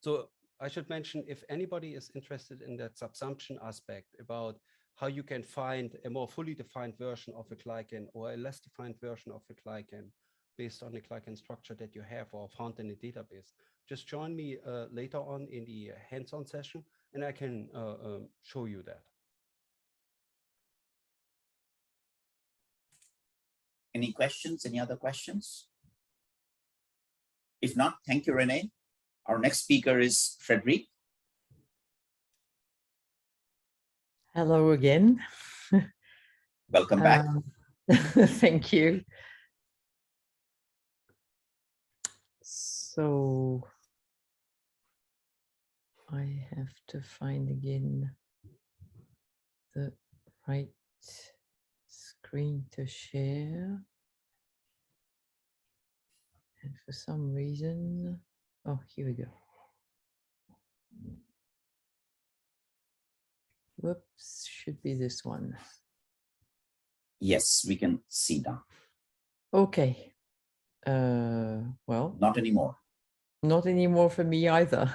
So I should mention, if anybody is interested in that subsumption aspect about how you can find a more fully defined version of a glycan or a less defined version of a glycan based on the glycan structure that you have or found in a database, just join me later on in the hands-on session, and I can show you that. Any questions? Any other questions? If not, thank you, Rene. Our next speaker is Frederique. Hello again. Welcome back. Thank you. So I have to find again the right screen to share. And for some reason, oh, here we go. Whoops, should be this one. Yes, we can see that. Okay. Well, Not anymore. not anymore for me either.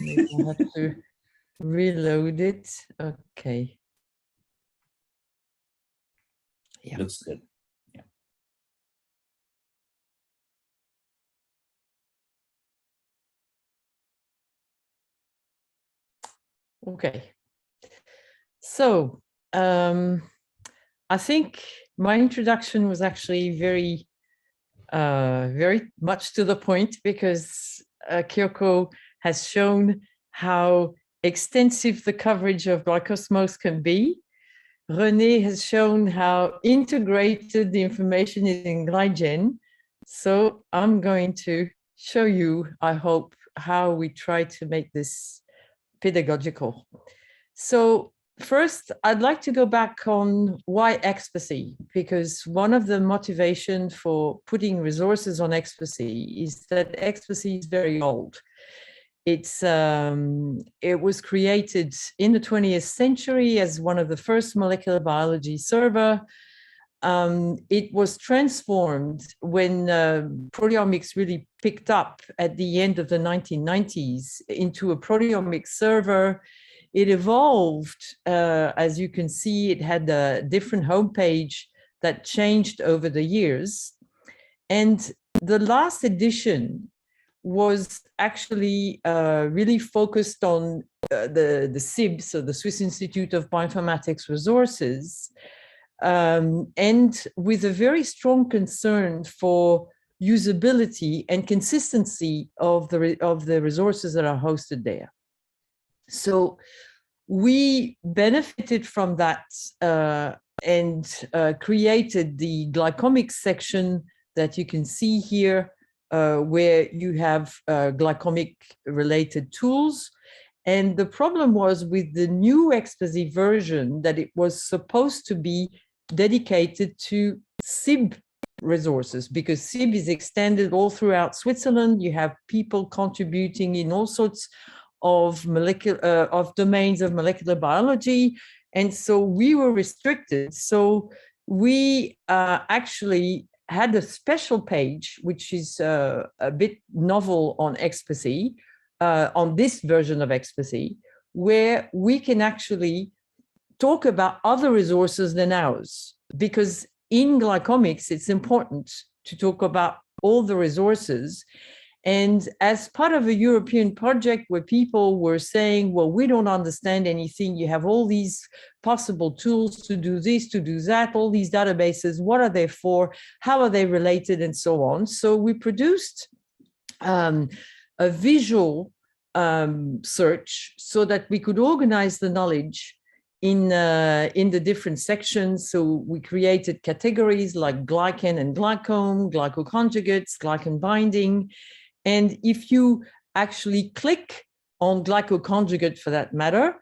Maybe I have to reload it. Okay. Yeah. Looks good. Yeah. Okay. So I think my introduction was actually very much to the point, because Kiyoko has shown how extensive the coverage of GlyCosmos can be. Rene has shown how integrated the information is in GlyGen. So I'm going to show you, I hope, how we try to make this pedagogical. So first, I'd like to go back on why Expasy, because one of the motivations for putting resources on Expasy is that Expasy is very old. It was created in the 20th century as one of the first molecular biology server. It was transformed when proteomics really picked up at the end of the 1990s into a proteomics server. It evolved, as you can see, it had a different homepage that changed over the years. And the last edition was actually really focused on the SIB, so the Swiss Institute of Bioinformatics Resources, and with a very strong concern for usability and consistency of the resources that are hosted there. So we benefited from that and created the Glycomics section that you can see here, where you have glycomic related tools. And the problem was with the new Expasy version that it was supposed to be dedicated to SIB resources, because SIB is extended all throughout Switzerland. You have people contributing in all sorts of domains of molecular biology. And so we were restricted. So we actually had a special page, which is a bit novel on Expasy, on this version of Expasy, where we can actually talk about other resources than ours, because in Glycomics, it's important to talk about all the resources. And as part of a European project where people were saying, well, we don't understand anything, you have all these possible tools to do this, to do that, all these databases, what are they for, how are they related, and so on. So we produced a visual search so that we could organize the knowledge in the different sections. So we created categories like glycan and glycome, glycoconjugates, glycan binding. And if you actually click on glycoconjugate for that matter,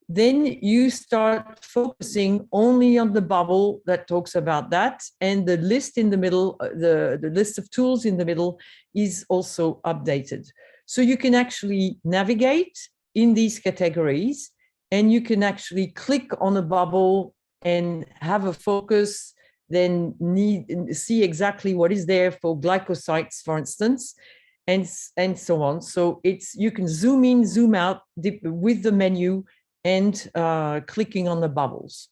then you start focusing only on the bubble that talks about that. And the list in the middle, the list of tools in the middle is also updated. So you can actually navigate in these categories, and you can actually click on a bubble and have a focus, then see exactly what is there for glycoscience, for instance, and so on. So you can zoom in, zoom out with the menu and clicking on the bubbles.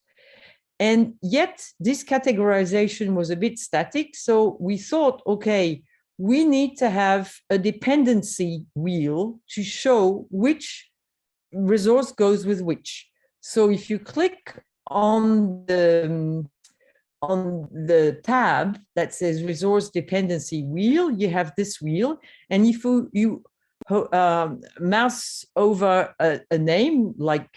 And yet this categorization was a bit static. So we thought, okay, we need to have a dependency wheel to show which resource goes with which. So if you click on the tab that says resource dependency wheel, you have this wheel. And if you mouse over a name like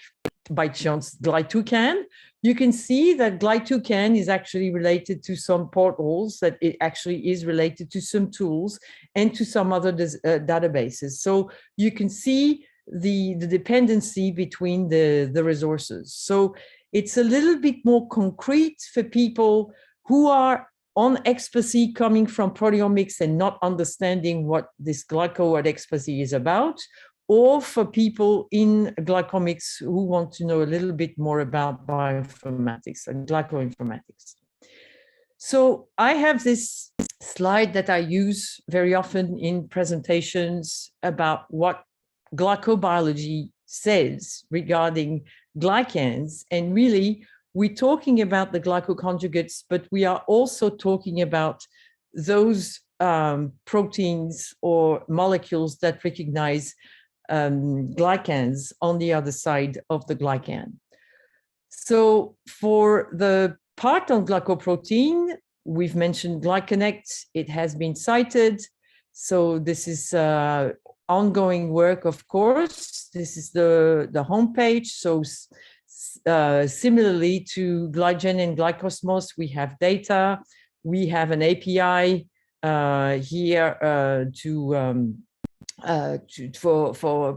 by chance glytucan, you can see that glytucan is actually related to some portals, that it actually is related to some tools and to some other databases. So you can see the dependency between the resources. So it's a little bit more concrete for people who are on Expasy coming from proteomics and not understanding what this glyco at Expasy is about, or for people in glycomics who want to know a little bit more about bioinformatics and glycoinformatics. So I have this slide that I use very often in presentations about what glycobiology says regarding glycans. And really, we're talking about the glycoconjugates, but we are also talking about those proteins or molecules that recognize glycans on the other side of the glycan. So for the part on glycoprotein, we've mentioned GlyConnect. It has been cited. So this is ongoing work, of course. This is the homepage. So similarly to GlyGen and GlyCosmos, we have data. We have an API here for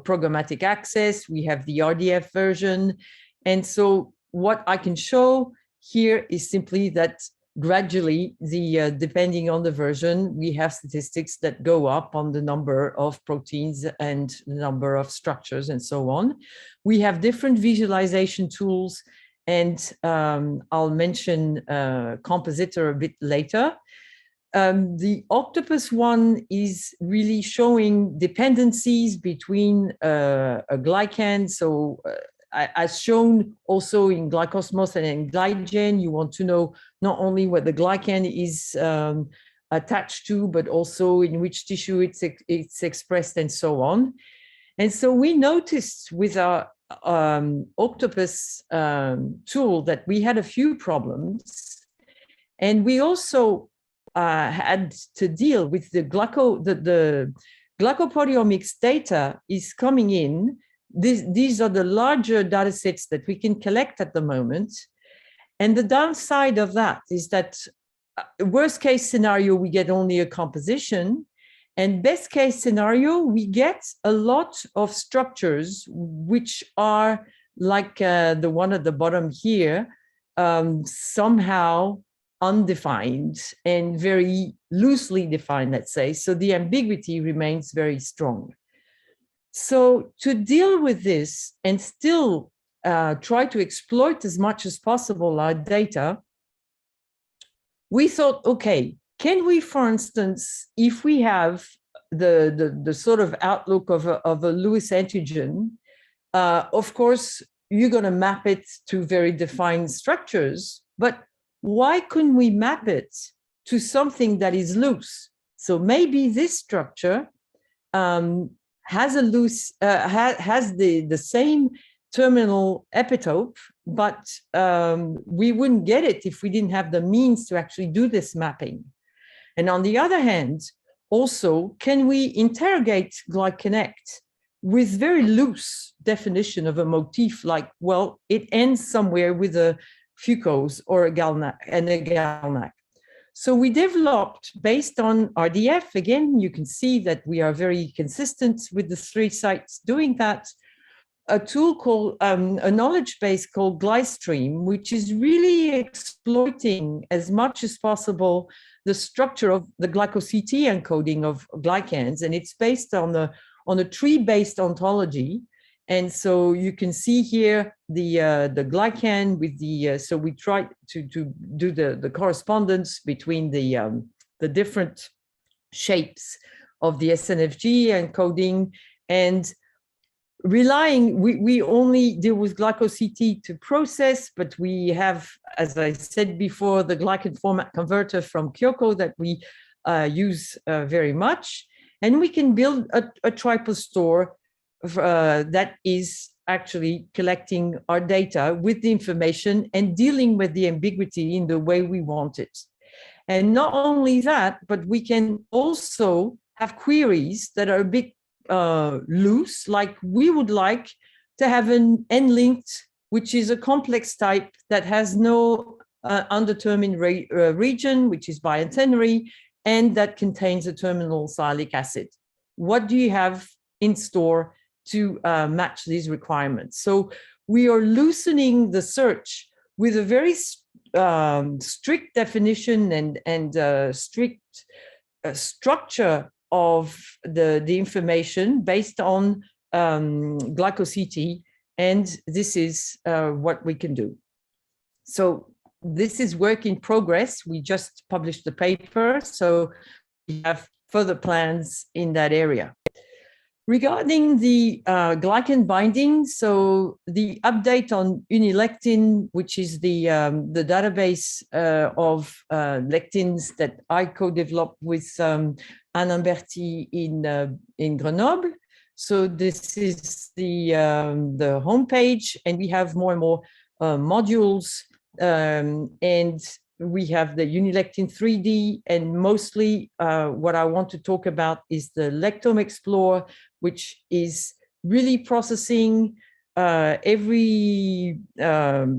programmatic access. We have the RDF version. And so what I can show here is simply that gradually, depending on the version, we have statistics that go up on the number of proteins and the number of structures and so on. We have different visualization tools, and I'll mention Compositor a bit later. The octopus one is really showing dependencies between a glycan. So as shown also in GlyCosmos and in GlyGen, you want to know not only what the glycan is attached to, but also in which tissue it's expressed and so on. And so we noticed with our octopus tool that we had a few problems. And we also had to deal with the glycoproteomics data is coming in. These are the larger data sets that we can collect at the moment. And the downside of that is that worst case scenario, we get only a composition. And best case scenario, we get a lot of structures which are like the one at the bottom here, somehow undefined and very loosely defined, let's say. So the ambiguity remains very strong. So to deal with this and still try to exploit as much as possible our data, we thought, okay, can we, for instance, if we have the sort of outlook of a Lewis antigen, of course, you're going to map it to very defined structures, but why couldn't we map it to something that is loose? So maybe this structure has a loose, has the same terminal epitope, but we wouldn't get it if we didn't have the means to actually do this mapping. And on the other hand, also, can we interrogate GlyConnect with very loose definition of a motif, like, well, it ends somewhere with a fucose or a GalNAc. So we developed, based on RDF, again, you can see that we are very consistent with the 3 sites doing that, a tool called, a knowledge base called GlyStream, which is really exploiting as much as possible the structure of the glyco-CT encoding of glycans, and it's based on a tree-based ontology. And so you can see here the glycan with the, so we tried to do the correspondence between the different shapes of the SNFG encoding, and relying, we only deal with glyco-CT to process, but we have, as I said before, the glycan format converter from Kiyoko that we use very much. And we can build a triple store that is actually collecting our data with the information and dealing with the ambiguity in the way we want it. And not only that, but we can also have queries that are a bit loose, like we would like to have an n-linked which is a complex type that has no undetermined region, which is biantennary, and that contains a terminal sialic acid. What do you have in store to match these requirements? So we are loosening the search with a very strict definition and strict structure of the information based on glycosity, and this is what we can do. So this is work in progress. We just published the paper, so we have further plans in that area. Regarding the glycan binding, so the update on unilectin, which is the database of lectins that I co-developed with Anne Imberti in Grenoble. So this is the homepage, and we have more and more modules, and we have the unilectin 3D, and mostly what I want to talk about is the Lectome Explorer, which is really processing every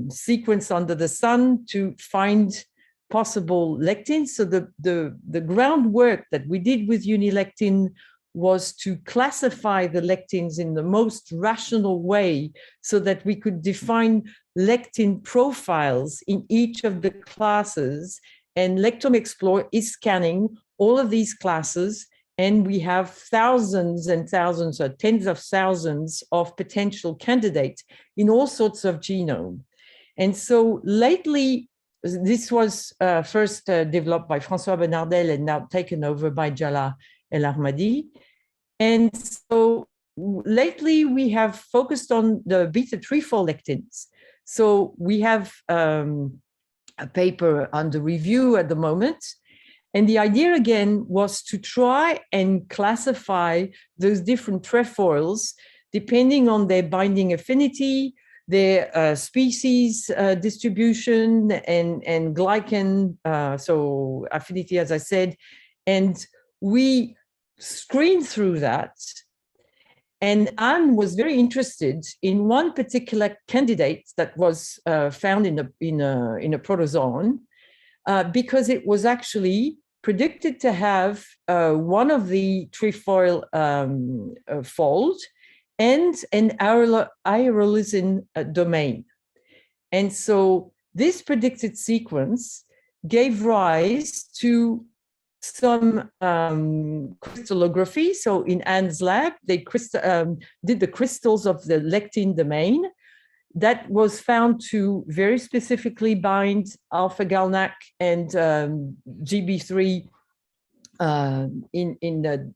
sequence under the sun to find possible lectins. So the groundwork that we did with unilectin was to classify the lectins in the most rational way so that we could define lectin profiles in each of the classes. And Lectome Explorer is scanning all of these classes, and we have thousands and thousands or tens of thousands of potential candidates in all sorts of genome. And so lately, this was first developed by François Bernardel and now taken over by Jala El Ahmadi. And so lately we have focused on the beta trefoil lectins. So we have a paper under review at the moment. And the idea again was to try and classify those different trefoils depending on their binding affinity, their species distribution, and glycan, so affinity, as I said. And we screened through that. And Anne was very interested in one particular candidate that was found in a protozoan, because it was actually predicted to have one of the trefoil fold and an aerolysin domain. And so this predicted sequence gave rise to some crystallography. So in Anne's lab, they did the crystals of the lectin domain that was found to very specifically bind alpha-galnac and GB3 in the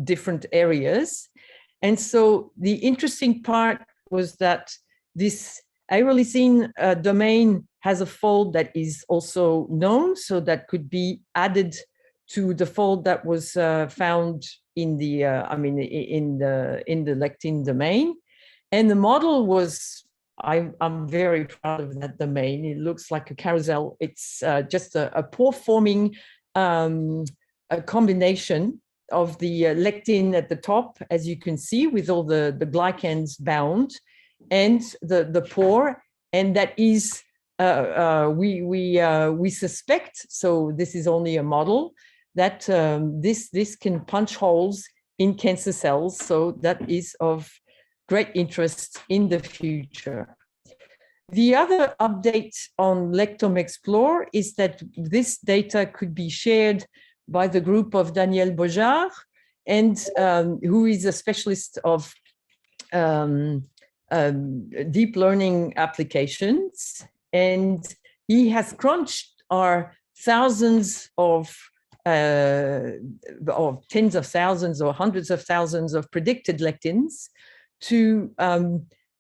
different areas. And so the interesting part was that this aerolysin domain has a fold that is also known, so that could be added to the fold that was found in the in the lectin domain. And the model was, I'm very proud of that domain. It looks like a carousel. It's just a pore-forming a combination of the lectin at the top, as you can see, with all the glycans bound, and the pore, and that is we suspect. So this is only a model that this can punch holes in cancer cells. So that is of great interest in the future. The other update on Lectome Explorer is that this data could be shared by the group of Daniel Bojard, and who is a specialist of deep learning applications. And he has crunched our thousands of tens of thousands or hundreds of thousands of predicted lectins to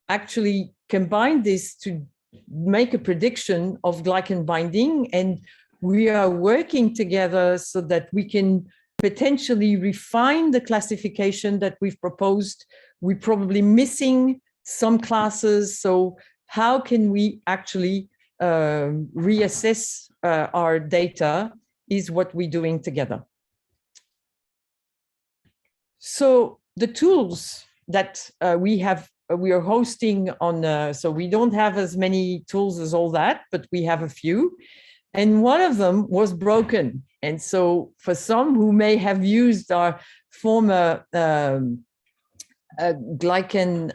actually combine this to make a prediction of glycan binding. And we are working together so that we can potentially refine the classification that we've proposed. We're probably missing some classes. So how can we actually reassess our data is what we're doing together. So the tools that we have we are hosting on, so we don't have as many tools as all that, but we have a few. And one of them was broken. And so for some who may have used our former glycan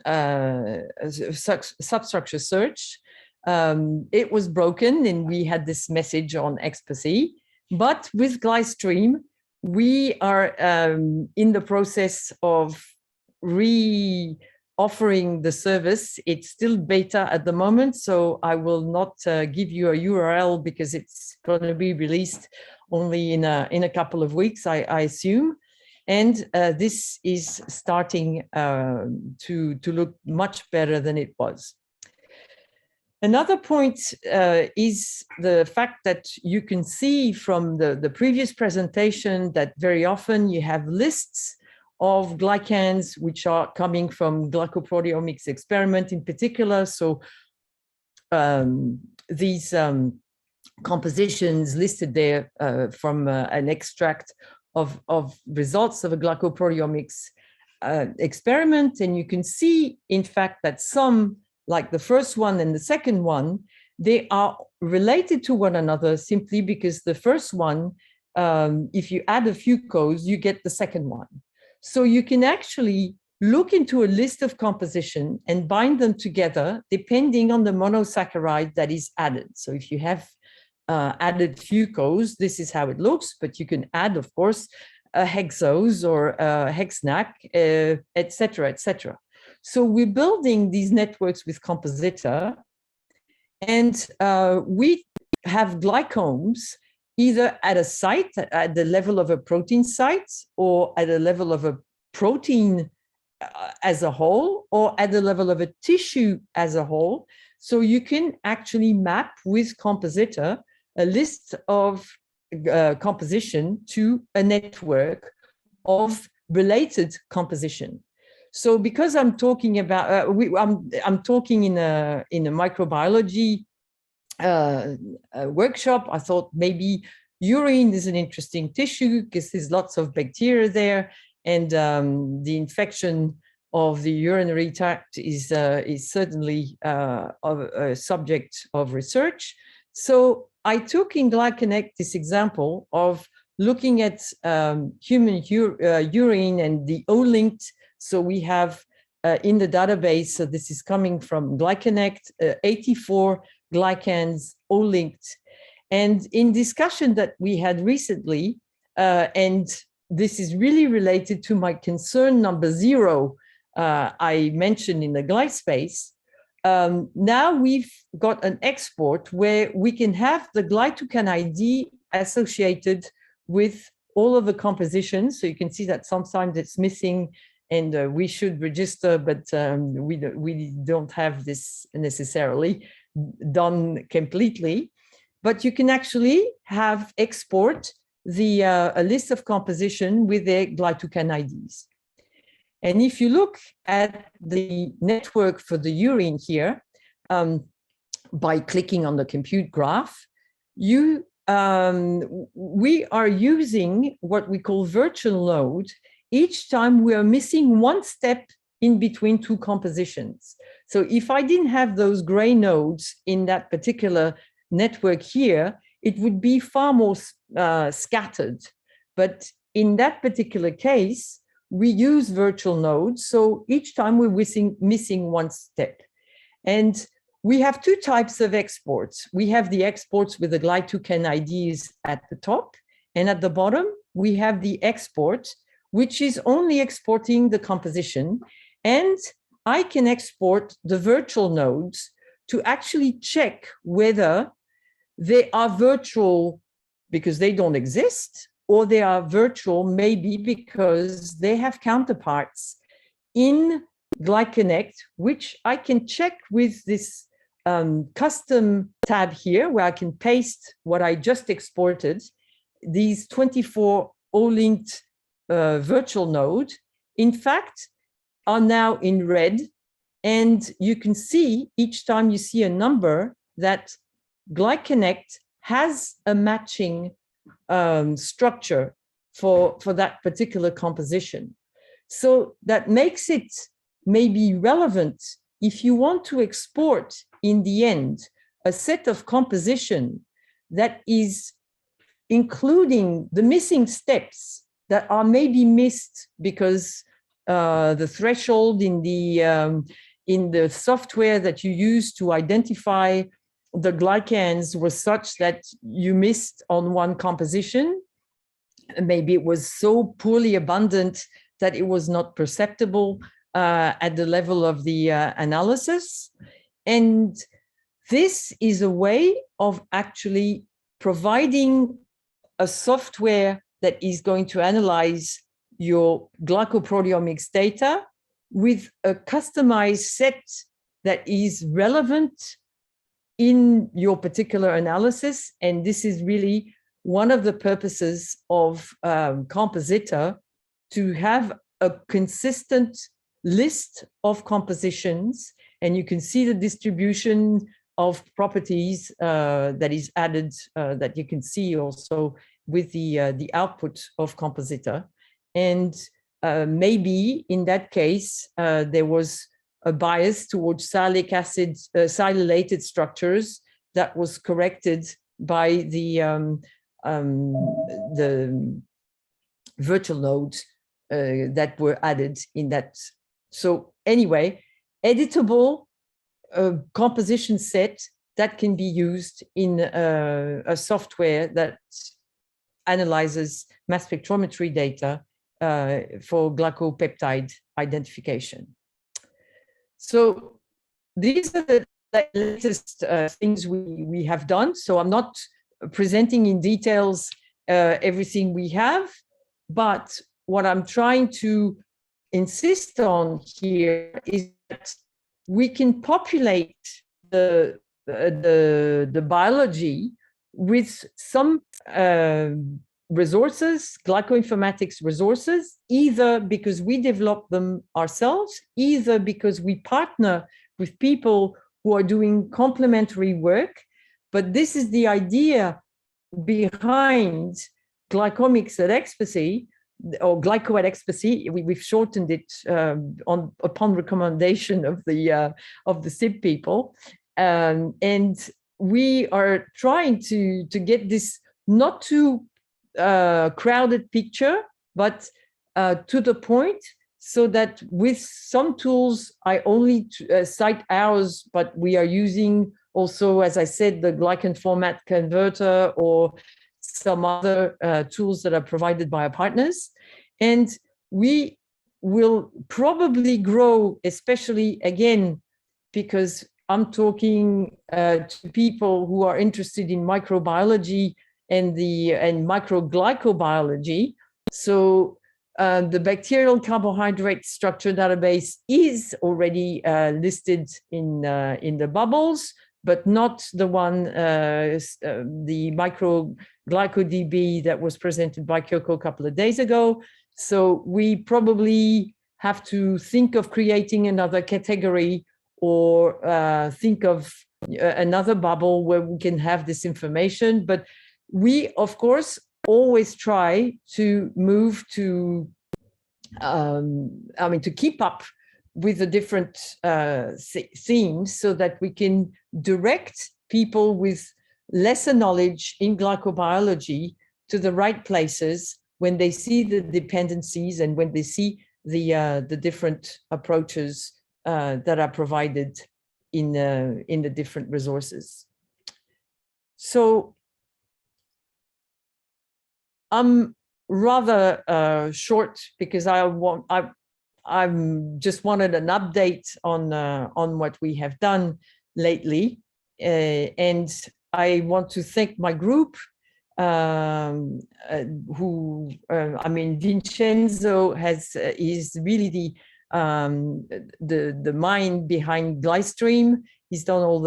substructure search, it was broken and we had this message on Expasy. But with GlyStream, we are in the process of offering the service. It's still beta at the moment, so I will not give you a URL because it's going to be released only in a couple of weeks, I assume. And this is starting to look much better than it was. Another point is the fact that you can see from the previous presentation that very often you have lists of glycans which are coming from glycoproteomics experiment in particular. So these compositions listed there from an extract of results of a glycoproteomics experiment. And you can see, in fact, that some, like the first one and the second one, they are related to one another simply because the first one, if you add a few codes, you get the second one. So you can actually look into a list of composition and bind them together depending on the monosaccharide that is added. So if you have added fucose, this is how it looks, but you can add, of course, a hexose or a hexnac, et cetera, et cetera. So we're building these networks with Compositor, and we have glycomes either at a site, at the level of a protein site, or at a level of a protein as a whole, or at the level of a tissue as a whole. So you can actually map with Compositor a list of composition to a network of related composition. So because I'm talking about, I'm talking in a microbiology workshop, I thought maybe urine is an interesting tissue because there's lots of bacteria there, and the infection of the urinary tract is certainly a subject of research. So I took in GlyConnect this example of looking at human urine and the O-linked. So we have in the database, so this is coming from GlyConnect, 84 glycans O-linked. And in discussion that we had recently, and this is really related to my concern number 0, I mentioned in the GlySpace, now we've got an export where we can have the Glytocan ID associated with all of the compositions. So you can see that sometimes it's missing, and we should register, but we don't have this necessarily done completely. But you can actually have export the a list of composition with their Glytocan IDs. And if you look at the network for the urine here, by clicking on the compute graph, we are using what we call virtual node each time we are missing one step in between two compositions. So if I didn't have those gray nodes in that particular network here, it would be far more scattered. But in that particular case, we use virtual nodes. So each time we're missing one step. And we have two types of exports. We have the exports with the Glytocan IDs at the top, and at the bottom, we have the export, which is only exporting the composition. And I can export the virtual nodes to actually check whether they are virtual because they don't exist, or they are virtual maybe because they have counterparts in GlyConnect, which I can check with this custom tab here, where I can paste what I just exported, these 24 O-linked virtual node, in fact, are now in red. And you can see each time you see a number that GlyConnect has a matching structure for that particular composition. So that makes it may be relevant if you want to export in the end a set of composition that is including the missing steps that are maybe missed because the threshold in the software that you use to identify the glycans was such that you missed on one composition. Maybe it was so poorly abundant that it was not perceptible at the level of the analysis. And this is a way of actually providing a software that is going to analyze your glycoproteomics data with a customized set that is relevant in your particular analysis. And this is really one of the purposes of Compositor, to have a consistent list of compositions, and you can see the distribution of properties that is added, that you can see also with the output of Compositor. And maybe in that case, there was a bias towards sialic acid, sialylated structures that was corrected by the virtual nodes that were added in that. So anyway, editable composition set that can be used in a software that analyzes mass spectrometry data for glycopeptide identification. So these are the latest things we have done. So I'm not presenting in details everything we have, but what I'm trying to insist on here is that we can populate the biology with some resources, glycoinformatics resources, either because we develop them ourselves, either because we partner with people who are doing complementary work. But this is the idea behind Glycomics at Expasy, or Glyco at Expasy. We've shortened it upon recommendation of the SIP people, and we are trying to get this not too crowded picture, but to the point, so that with some tools, I only cite ours, but we are using also, as I said, the glycan format converter or some other tools that are provided by our partners. And we will probably grow, especially again, because I'm talking to people who are interested in microbiology and microglycobiology. So the bacterial carbohydrate structure database is already listed in the bubbles, but not the one, the microglycodb that was presented by Kiyoko a couple of days ago. So we probably have to think of creating another category, or think of another bubble where we can have this information. But we, of course, always try to move to, to keep up with the different themes, so that we can direct people with lesser knowledge in glycobiology to the right places when they see the dependencies and when they see the different approaches that are provided in the different resources. So I'm rather short, because I just wanted an update on what we have done lately, and I want to thank my group, who Vincenzo is really the mind behind GlyStream. He's done all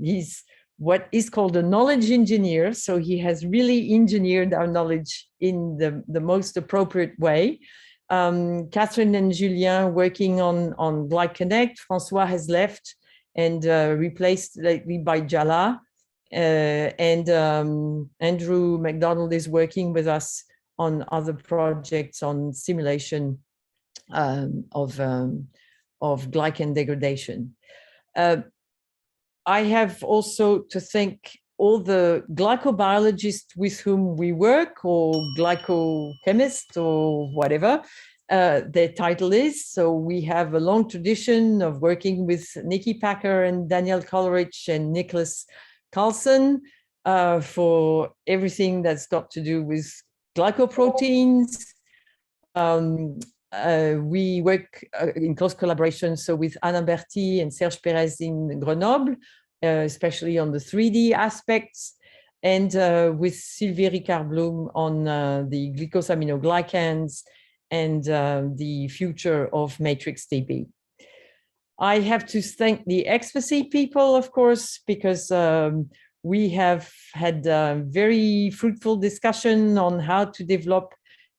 he's what is called a knowledge engineer. So he has really engineered our knowledge in the most appropriate way. Catherine and Julien working on GlyConnect. Francois has left and replaced lately by Jala. And Andrew McDonald is working with us on other projects on simulation glycan degradation. I have also to thank all the glycobiologists with whom we work, or glycochemists, or whatever their title is. So we have a long tradition of working with Nikki Packer and Daniel Coleridge and Nicholas Carlson for everything that's got to do with glycoproteins. We work in close collaboration, so with Anna Berti and Serge Perez in Grenoble, especially on the 3D aspects, and with Sylvie Ricard-Blum on the glycosaminoglycans and the future of matrix DB. I have to thank the Expasy people, of course, because we have had a very fruitful discussion on how to develop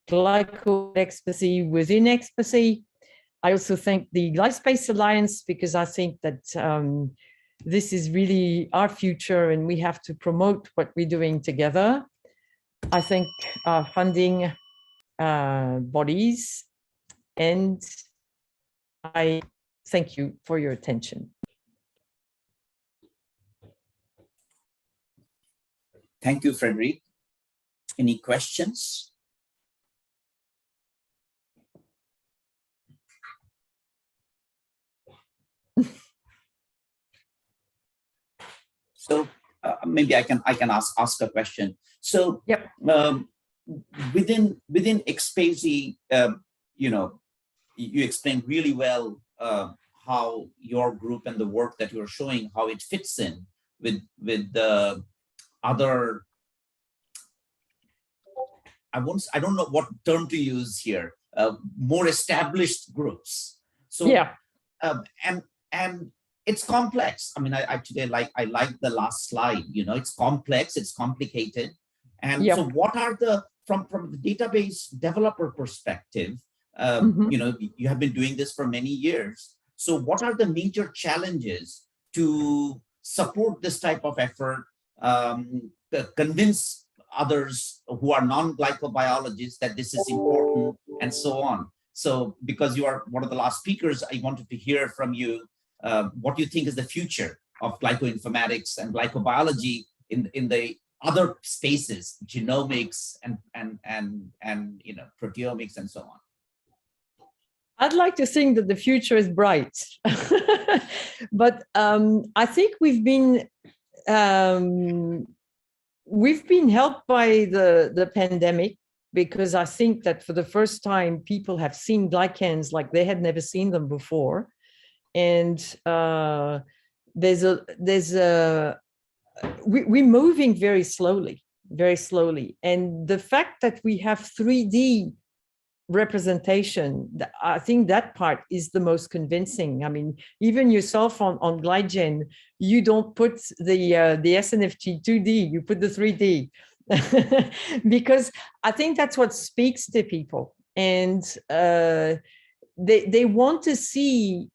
glyco-Expasy within Expasy. I also thank the GlySpace Alliance, because I think that this is really our future and we have to promote what we're doing together. I thank our funding bodies, and I thank you for your attention. Thank you, Frederique. Any questions? So maybe I can ask a question. So yep. Within Expasy, you explained really well how your group and the work that you're showing, how it fits in with the other. I don't know what term to use here. More established groups. So yeah, and it's complex. I mean, I like the last slide. It's complex, it's complicated, and yep. so what are the from the database developer perspective? You have been doing this for many years. So what are the major challenges to support this type of effort, to convince others who are non-glycobiologists that this is important, and so on? So because you are one of the last speakers, I wanted to hear from you what you think is the future of glycoinformatics and glycobiology in the other spaces, genomics and proteomics and so on. I'd like to think that the future is bright, but I think we've been helped by the pandemic, because I think that for the first time people have seen glycans like they had never seen them before, and we're moving very slowly, and the fact that we have 3D representation, I think that part is the most convincing. I mean, even yourself on GlyGen, you don't put the SNFG 2D, you put the 3D, because I think that's what speaks to people, and they want to see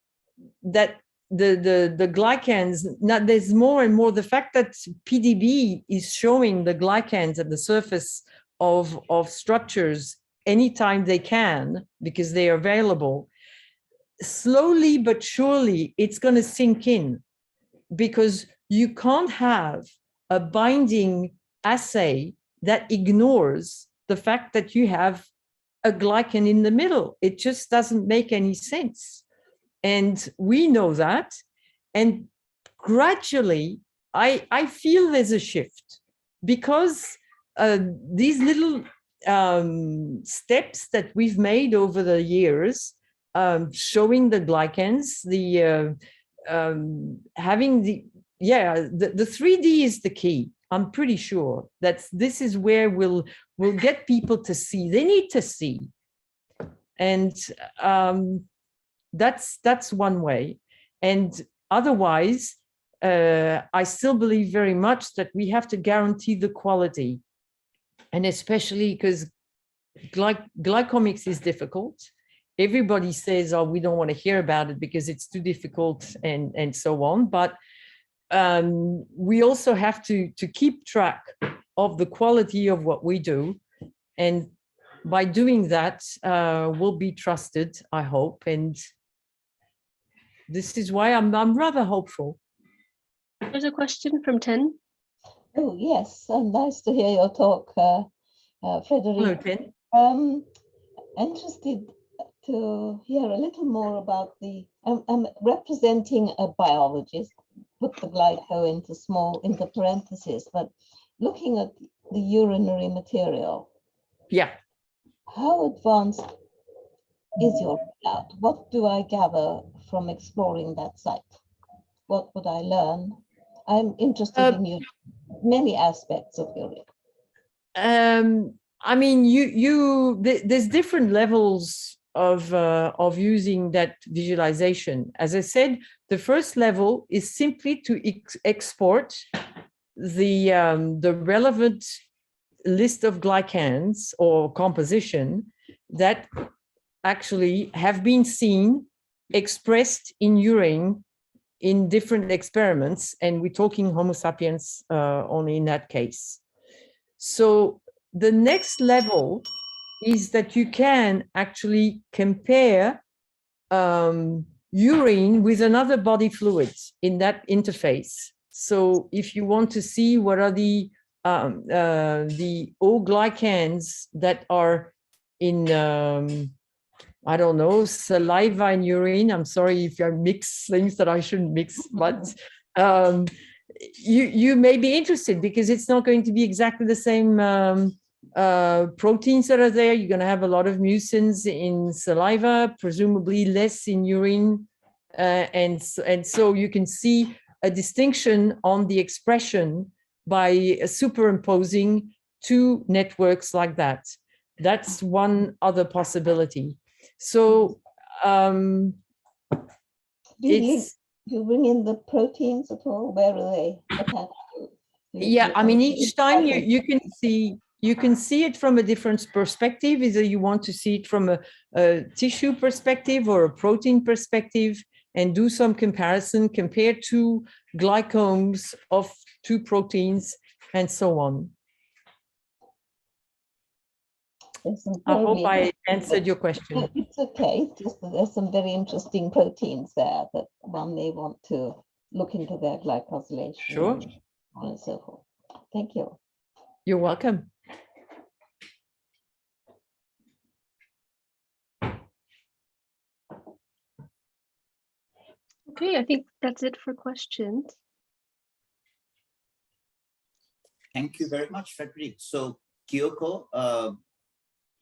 that the glycans. Now there's more and more the fact that PDB is showing the glycans at the surface of structures anytime they can, because they are available. Slowly but surely it's going to sink in, because you can't have a binding assay that ignores the fact that you have a glycan in the middle. It just doesn't make any sense. And we know that. And gradually, I feel there's a shift, because these little steps that we've made over the years, showing the glycans, having the 3D is the key. I'm pretty sure that this is where we'll get people to see. They need to see, and that's one way. And otherwise, I still believe very much that we have to guarantee the quality, and especially because Glycomics is difficult. Everybody says, "Oh, we don't want to hear about it because it's too difficult," and so on. But we also have to keep track of the quality of what we do, and by doing that, will be trusted, I hope. And this is why I'm rather hopeful. There's a question from 10. Oh, yes. Nice to hear your talk, Hello, Frederique. Tin. Interested to hear a little more about the, I'm representing a biologist, put the glyco into parentheses, but looking at the urinary material, Yeah. how advanced is your readout? What do I gather from exploring that site? What would I learn? I'm interested in many aspects of urine. I mean, there's different levels of using that visualization. As I said, the first level is simply to export the relevant list of glycans or composition that actually have been seen expressed in urine in different experiments, and we're talking Homo sapiens only in that case. So the next level is that you can actually compare urine with another body fluid in that interface. So if you want to see what are the O glycans that are in I don't know, saliva and urine. I'm sorry if I mix things that I shouldn't mix, but you may be interested because it's not going to be exactly the same proteins that are there. You're going to have a lot of mucins in saliva, presumably less in urine. And so you can see a distinction on the expression by superimposing two networks like that. That's one other possibility. So do you bring in the proteins at all? Where are they attached to? Yeah, I mean, each time you can see it from a different perspective. Either you want to see it from a tissue perspective or a protein perspective, and do some comparison, compare two glycomes of two proteins, and so on. I hope I answered your question. It's okay. It's just that there's some very interesting proteins there that one may want to look into their glycosylation. Sure. And so forth. Thank you. You're welcome. Okay, I think that's it for questions. Thank you very much, Frederique. So Kiyoko,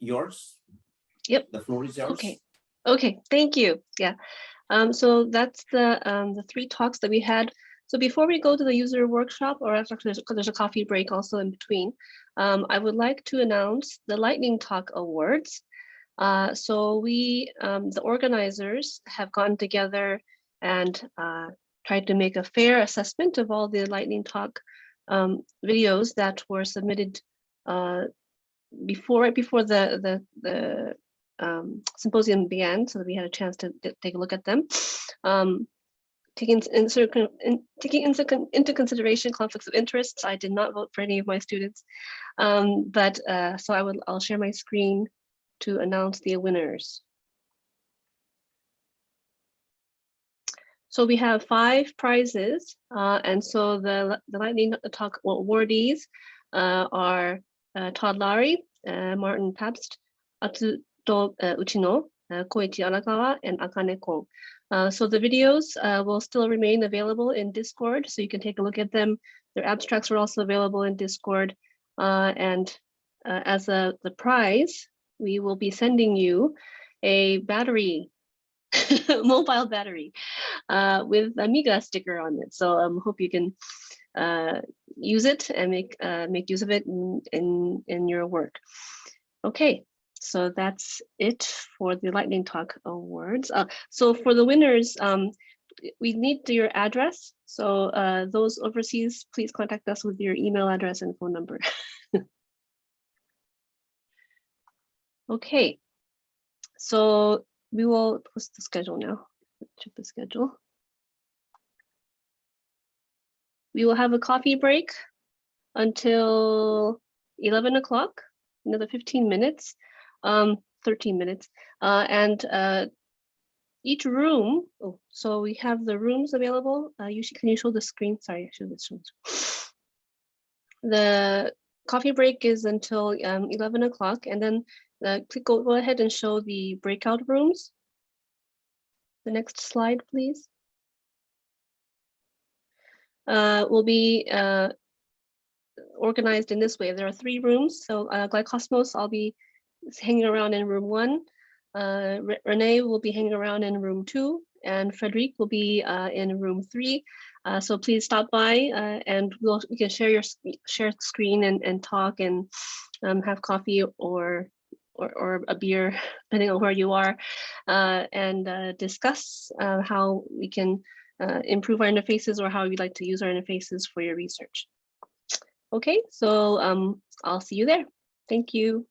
yours. Yep. The floor is yours. Okay. Okay. Thank you. Yeah. So that's the three talks that we had. So before we go to the user workshop, or actually there's a coffee break also in between, I would like to announce the Lightning Talk Awards. So we, the organizers, have gotten together and tried to make a fair assessment of all the Lightning Talk videos that were submitted right before the symposium began, so that we had a chance to take a look at them. Taking into consideration conflicts of interest, I did not vote for any of my students, so I'll share my screen to announce the winners. So we have 5 prizes, and so the Lightning Talk awardees are Todd Lowry, Martin Pabst, Atsuto Uchino, Koichi Arakawa, and Akane Kon. So the videos will still remain available in Discord, so you can take a look at them. Their abstracts are also available in Discord. And as the prize, we will be sending you a battery, mobile battery, with a MiGGA sticker on it. So hope you can use it and make use of it in your work. Okay. So that's it for the Lightning Talk Awards. So for the winners, we need your address. So those overseas, please contact us with your email address and phone number. Okay, so we will post the schedule now. Check the schedule. We will have a coffee break until 11 o'clock, another 15 minutes. 13 minutes. And each room, so we have the rooms available. Can you show the screen? Sorry, I should have shown. The coffee break is until 11 o'clock, and then go ahead and show the breakout rooms. The next slide, please. Will be organized in this way. There are 3 rooms. So GlyCosmos, I'll be hanging around in room 1. Rene will be hanging around in room 2, and Frederique will be in room 3. So please stop by and we can share your screen and talk and have coffee or a beer, depending on where you are, and discuss how we can improve our interfaces or how you'd like to use our interfaces for your research. Okay, so I'll see you there. Thank you.